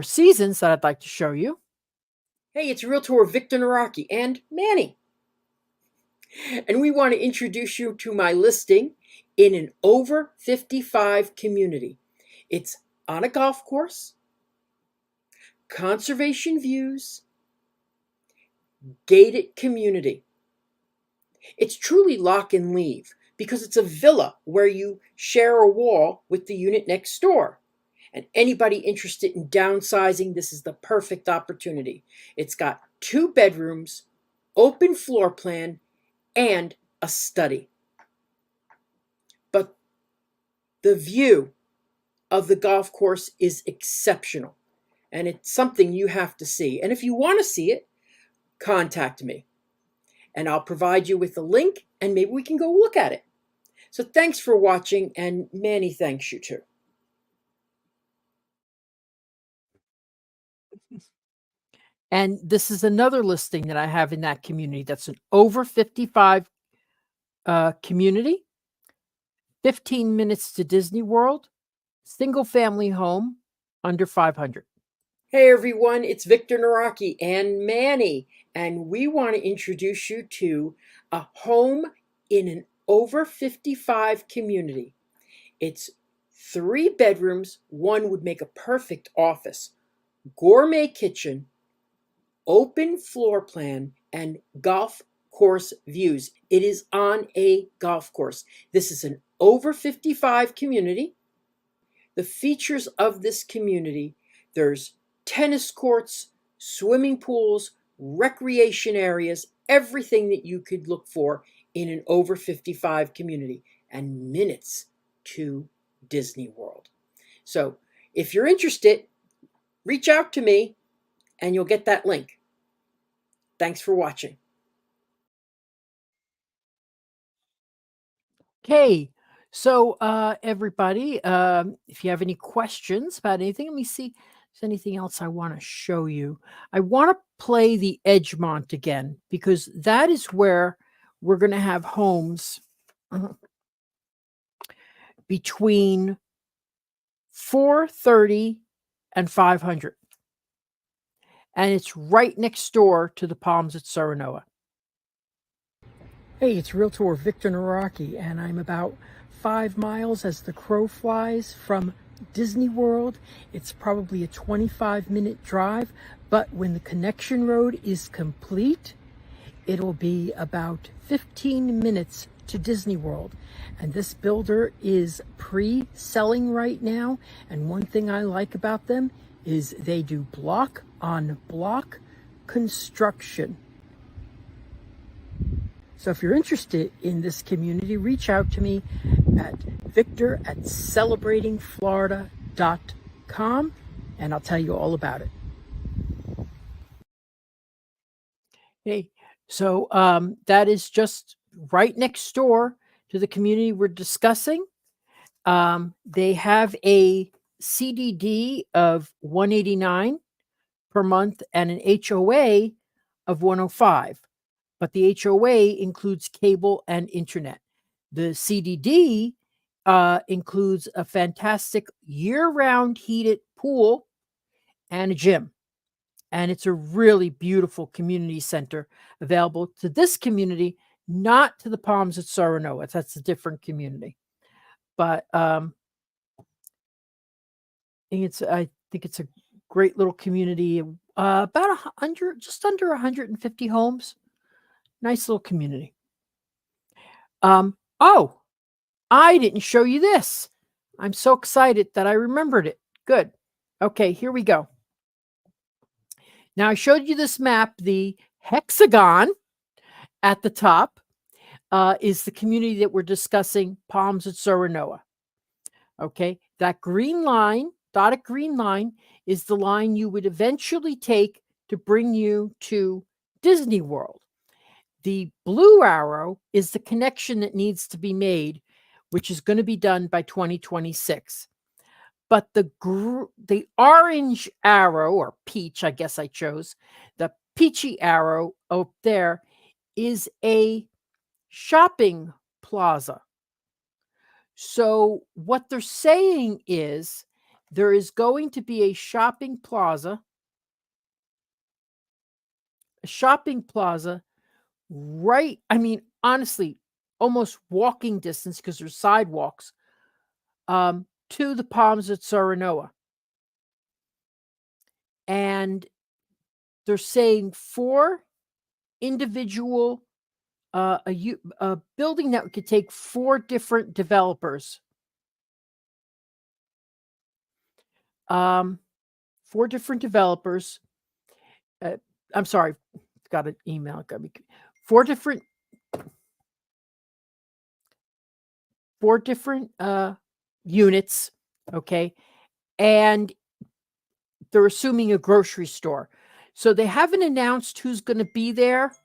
Seasons that I'd like to show you. Hey, it's Realtor Victor Naraki and Manny. And we want to introduce you to my listing in an over 55 community. It's on a golf course, conservation views, gated community. It's truly lock and leave because it's a villa where you share a wall with the unit next door. And anybody interested in downsizing, this is the perfect opportunity. It's got 2 bedrooms, open floor plan, and a study. But the view of the golf course is exceptional, and it's something you have to see. And if you want to see it, contact me, and I'll provide you with a link, and maybe we can go look at it. So thanks for watching, and Manny thanks you too. And this is another listing that I have in that community. That's an over 55 community, 15 minutes to Disney World, single family home, under 500. Hey everyone, it's Victor Naraki and Manny, and we want to introduce you to a home in an over 55 community. It's 3 bedrooms, one would make a perfect office, gourmet kitchen, open floor plan, and golf course views. It is on a golf course. This is an over 55 community. The features of this community, there's tennis courts, swimming pools, recreation areas, everything that you could look for in an over 55 community, and minutes to Disney World. So if you're interested, reach out to me and you'll get that link. Thanks for watching. Okay, so everybody, if you have any questions about anything, let me see if there's anything else I want to show you. I want to play the Edgemont again because that is where we're going to have homes between 430 and 500. And it's right next door to the Palms at Serenoa. Hey, it's Realtor Victor Naraki, and I'm about 5 miles as the crow flies from Disney World. It's probably a 25-minute drive, but when the connection road is complete, it'll be about 15 minutes to Disney World. And this builder is pre-selling right now, and one thing I like about them is they do block on block construction. So if you're interested in this community, reach out to me at victor@celebratingflorida.com and I'll tell you all about it. Hey, so that is just right next door to the community we're discussing. They have a CDD of $189 per month and an HOA of $105. But the HOA includes cable and internet. The CDD includes a fantastic year-round heated pool and a gym. And it's a really beautiful community center available to this community, not to the Palms at Serenoa. That's a different community. But I think it's a great little community. About 100, just under 150 homes. Nice little community. Oh, I didn't show you this. I'm so excited that I remembered it. Good. Okay, here we go. Now, I showed you this map. The hexagon at the top is the community that we're discussing, Palms at Serenoa. Okay, that green line, dotted green line, is the line you would eventually take to bring you to Disney World. The blue arrow is the connection that needs to be made, which is going to be done by 2026. But the orange arrow, or peach, I guess I chose, the peachy arrow up there is a shopping plaza. So what they're saying is there is going to be a shopping plaza right, I mean, honestly, almost walking distance because there's sidewalks to the Palms at Serenoa. And they're saying 4 individual, a building that could take 4 different developers. 4 different developers. I'm sorry, got an email. Got me. 4 different units. Okay. And they're assuming a grocery store. So they haven't announced who's going to be there.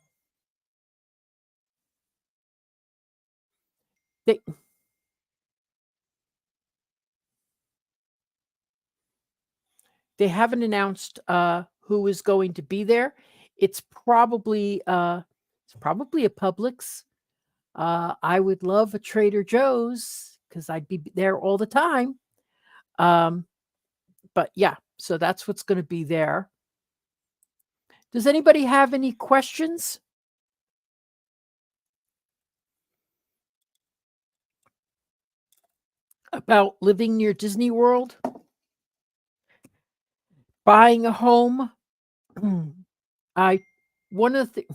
They haven't announced who is going to be there. It's probably it's probably a Publix. I would love a Trader Joe's because I'd be there all the time. Um, but yeah, so that's what's going to be there. Does anybody have any questions about living near Disney World, buying a home? I one of the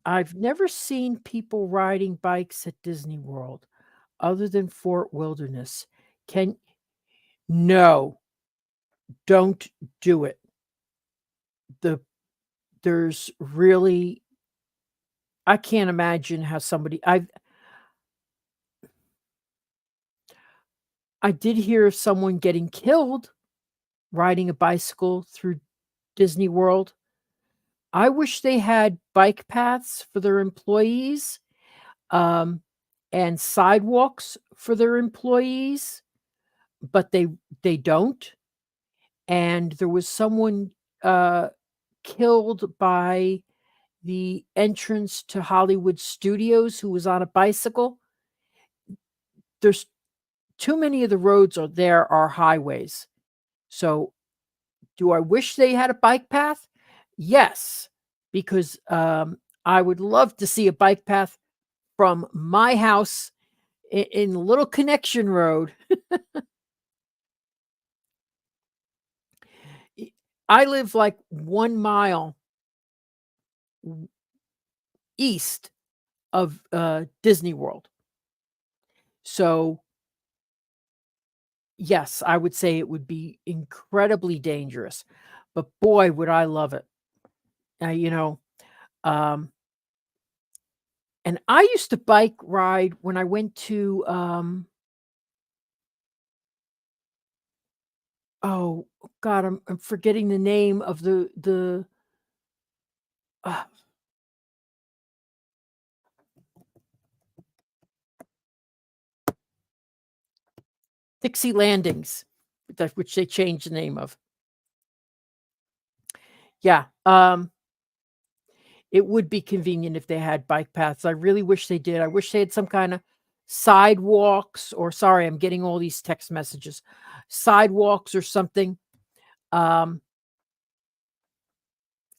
I've never seen people riding bikes at Disney World other than Fort Wilderness. Can No, don't do it. The there's really I can't imagine how somebody I did hear of someone getting killed riding a bicycle through Disney World. I wish they had bike paths for their employees, um, and sidewalks for their employees, but they don't. And there was someone uh, killed by the entrance to Hollywood Studios who was on a bicycle. There's too many of the roads are highways. So, do I wish they had a bike path? Yes, because I would love to see a bike path from my house in Little Connection Road. I live like 1 mile east of Disney World. So, yes, I would say it would be incredibly dangerous, but boy, would I love it. Uh, you know, um, and I used to bike ride when I went to, oh God, I'm forgetting the name of uh, Dixie Landings, which they changed the name of. Yeah, it would be convenient if they had bike paths. I really wish they did. I wish they had some kinda sidewalks or sorry, I'm getting all these text messages. Sidewalks or something. Um,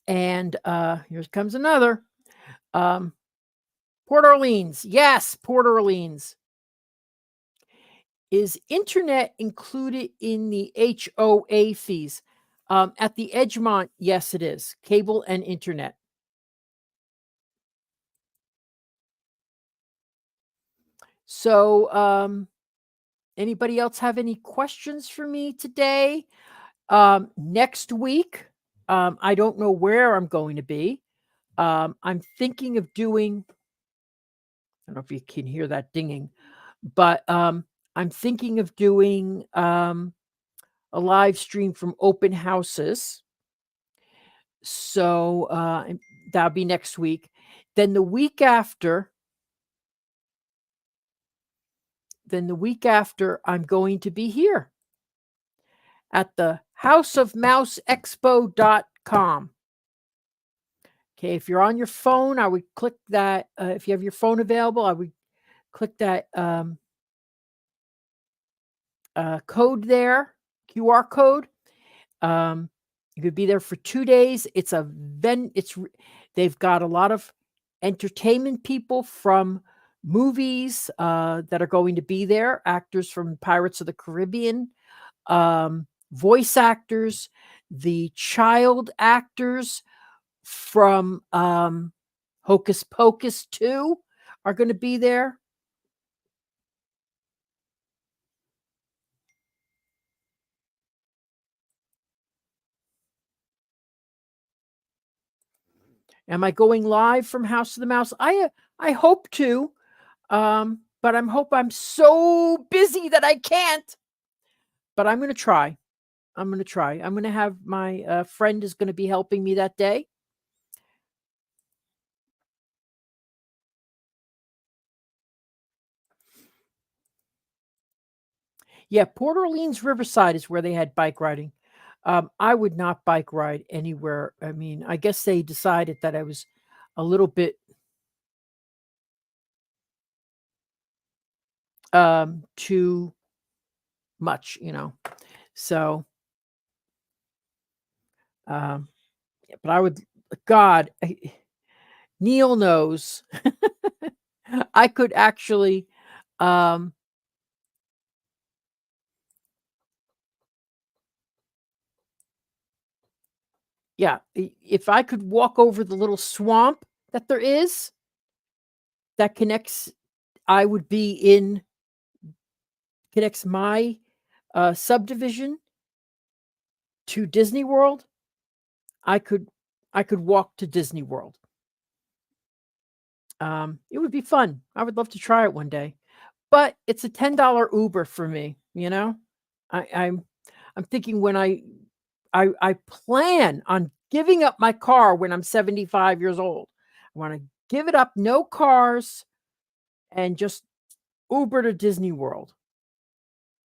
and, here comes another. Um, Port Orleans. Yes, Port Orleans. Is internet included in the HOA fees? At the Edgemont, yes, it is. Cable and internet. So, anybody else have any questions for me today? Next week, I don't know where I'm going to be. I'm thinking of doing, I don't know if you can hear that dinging, but I'm thinking of doing a live stream from open houses. So and that'll be next week. Then I'm going to be here at the houseofmouseexpo.com. Okay, if you're on your phone, I would click that. If you have your phone available, I would click that code there, QR code. You could be there for 2 days. They've got a lot of entertainment people from movies that are going to be there, actors from Pirates of the Caribbean, voice actors, the child actors from Hocus Pocus 2 are going to be there. Am I going live from House of the Mouse? I hope to, but I'm so busy that I can't. but I'm gonna try. I'm gonna try. I'm gonna have my, friend is gonna be helping me that day. Yeah, Port Orleans Riverside is where they had bike riding. I would not bike ride anywhere. I mean, I guess they decided that I was a little bit, too much, you know? So, um, yeah, but I would God, Neil knows. I could actually, um yeah, if I could walk over the little swamp that there is that connects I would be in connects my, subdivision to Disney World, I could I could walk to Disney World. It would be fun. I would love to try it one day, but it's a $10 Uber for me, you know? I'm thinking when I plan on giving up my car when I'm 75 years old. I wanna give it up, no cars, and just Uber to Disney World.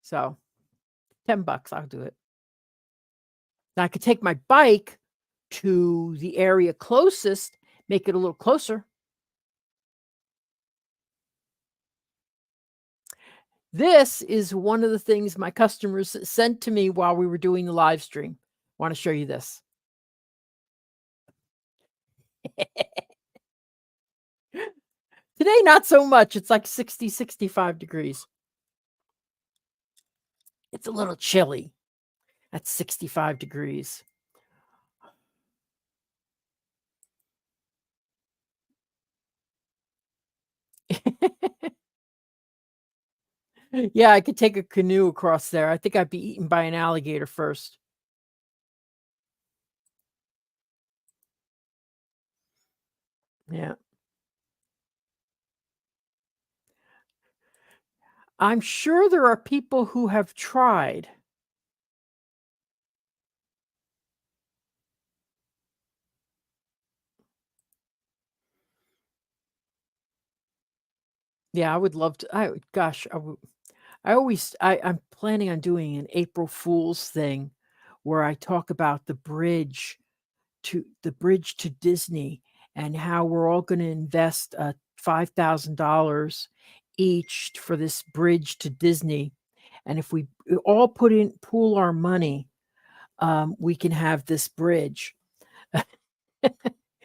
So, 10 bucks, I'll do it. Now I could take my bike to the area closest, make it a little closer. This is one of the things my customers sent to me while we were doing the live stream. Want to show you this. Today, not so much. It's like 60, 65 degrees. It's a little chilly at 65 degrees. Yeah, I could take a canoe across there. I think I'd be eaten by an alligator first. Yeah. I'm sure there are people who have tried. Yeah, I would love to. Gosh, I'm planning on doing an April Fool's thing where I talk about the bridge to Disney and how we're all going to invest $5,000 each for this bridge to Disney. And if we all pool our money, we can have this bridge.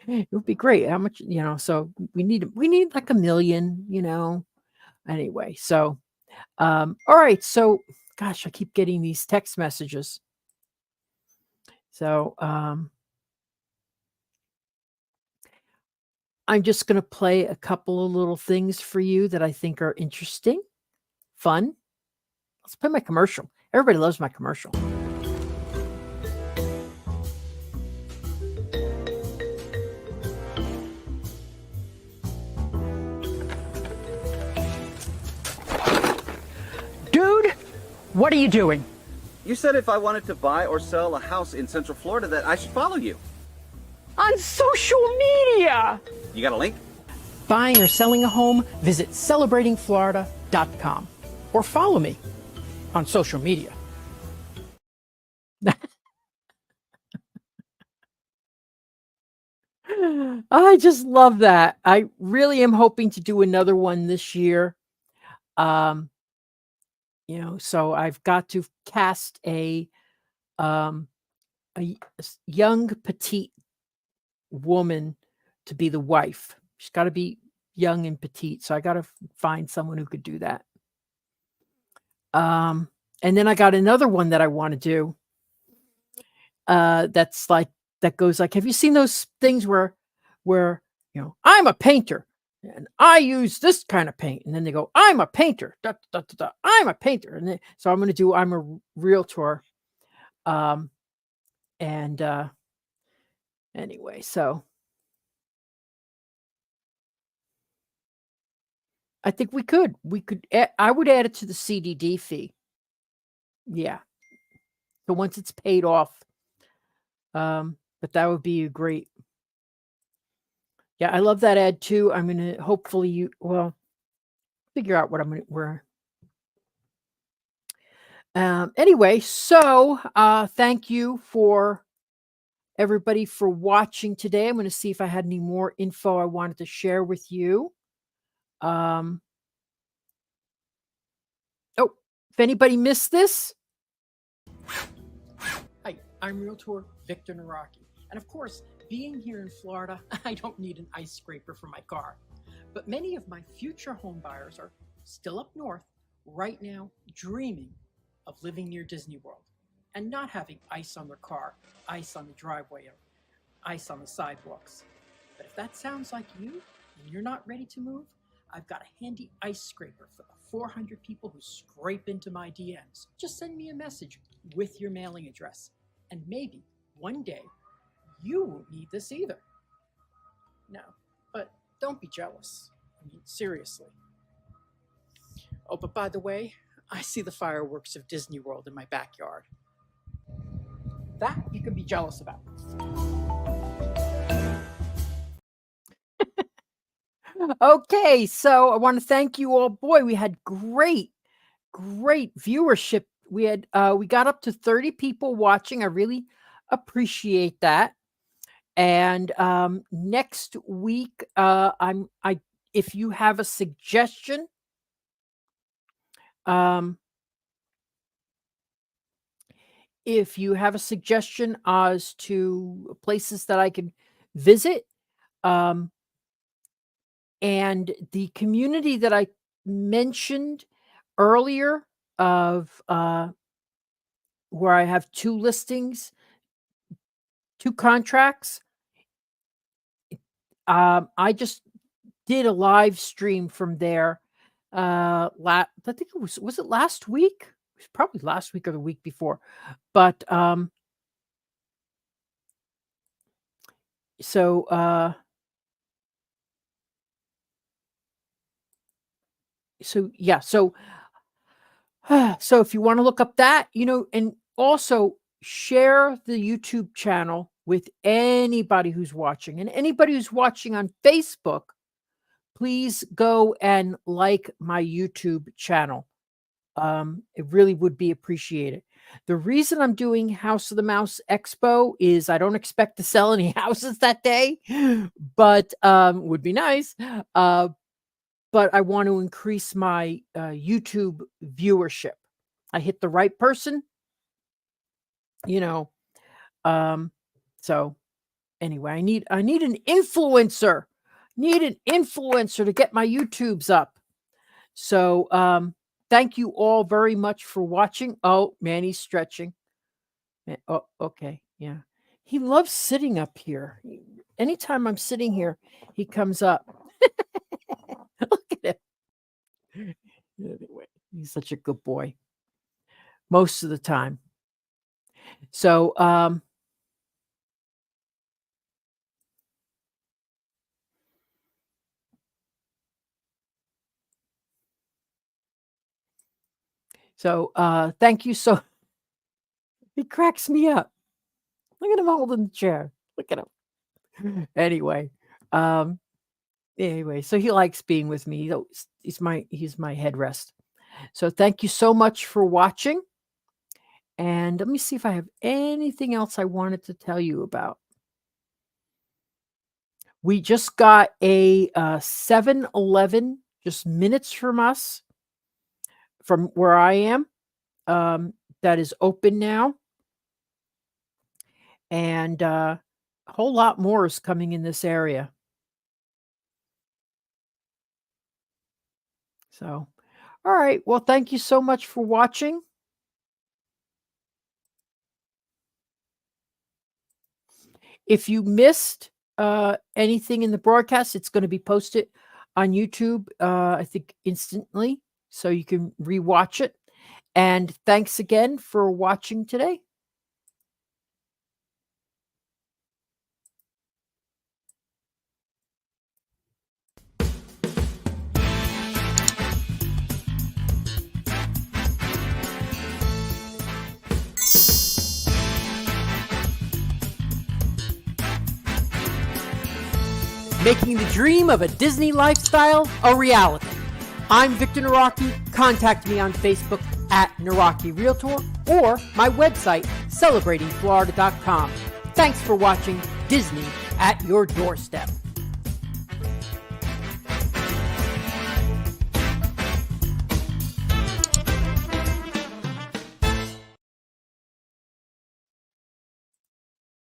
It would be great. How much, so we need like 1,000,000, anyway. So, all right. So, gosh, I keep getting these text messages. So, I'm just going to play a couple of little things for you that I think are interesting, fun. Let's play my commercial. Everybody loves my commercial. Dude, what are you doing? You said if I wanted to buy or sell a house in Central Florida that I should follow you. On social media. You got a link? Buying or selling a home, visit celebratingflorida.com or follow me on social media. I just love that. I really am hoping to do another one this year. Um, so I've got to cast um young petite woman to be the wife. She's got to be young and petite. So I got to find someone who could do that. Um, and then I got another one that I want to do. That's like that goes like, have you seen those things where I'm a painter and I use this kind of paint, and then they go, I'm a painter, da, da, da, da, I'm a painter, and then, so I'm going to do I'm a realtor, um, and anyway, so I think we could I would add it to the CDD fee. Yeah, So once it's paid off, but that would be a great. Yeah, I love that ad too. I'm gonna hopefully figure out what I'm gonna where. Anyway, so thank you for everybody for watching today. I'm going to see if I had any more info I wanted to share with you. Oh, if anybody missed this, hi, I'm Realtor Victor Naraki. And of course, being here in Florida, I don't need an ice scraper for my car. But many of my future home buyers are still up north right now dreaming of living near Disney World and not having ice on their car, ice on the driveway, or ice on the sidewalks. But if that sounds like you and you're not ready to move, I've got a handy ice scraper for the 400 people who scrape into my DMs. Just send me a message with your mailing address, and maybe one day you won't need this either. No, but don't be jealous. I mean, seriously. Oh, but by the way, I see the fireworks of Disney World in my backyard. That you can be jealous about. Okay, so I want to thank you all. Boy, we had great viewership. We got up to 30 people watching. I really appreciate that. And next week, if you have a suggestion, as to places that I can visit, and the community that I mentioned earlier of where I have 2 listings, 2 contracts, I just did a live stream from there. I think it was it last week? It was probably last week or the week before. But so yeah, so if you want to look up that, and also share the YouTube channel with anybody who's watching, and anybody who's watching on Facebook, please go and like my YouTube channel. It really would be appreciated. The reason I'm doing House of the Mouse Expo is I don't expect to sell any houses that day, but would be nice. But I want to increase my YouTube viewership. I hit the right person, so anyway, I need an influencer. Need an influencer to get my YouTubes up. So thank you all very much for watching. Oh, Manny's stretching. Oh, okay. Yeah. He loves sitting up here. Anytime I'm sitting here, he comes up. Look at him. Anyway, he's such a good boy. Most of the time. So, thank you so. He cracks me up. Look at him holding the chair. Look at him. Anyway, so he likes being with me. He's my headrest. So thank you so much for watching. And let me see if I have anything else I wanted to tell you about. We just got a 7-Eleven just minutes from us, from where I am, that is open now. And a whole lot more is coming in this area. So, all right. Well, thank you so much for watching. If you missed anything in the broadcast, it's going to be posted on YouTube, I think instantly, so you can rewatch it. And thanks again for watching today. making the dream of a Disney lifestyle a reality. I'm Victor Naraki. Contact me on Facebook at Naraki Realtor or my website, celebratingflorida.com. Thanks for watching Disney at your doorstep.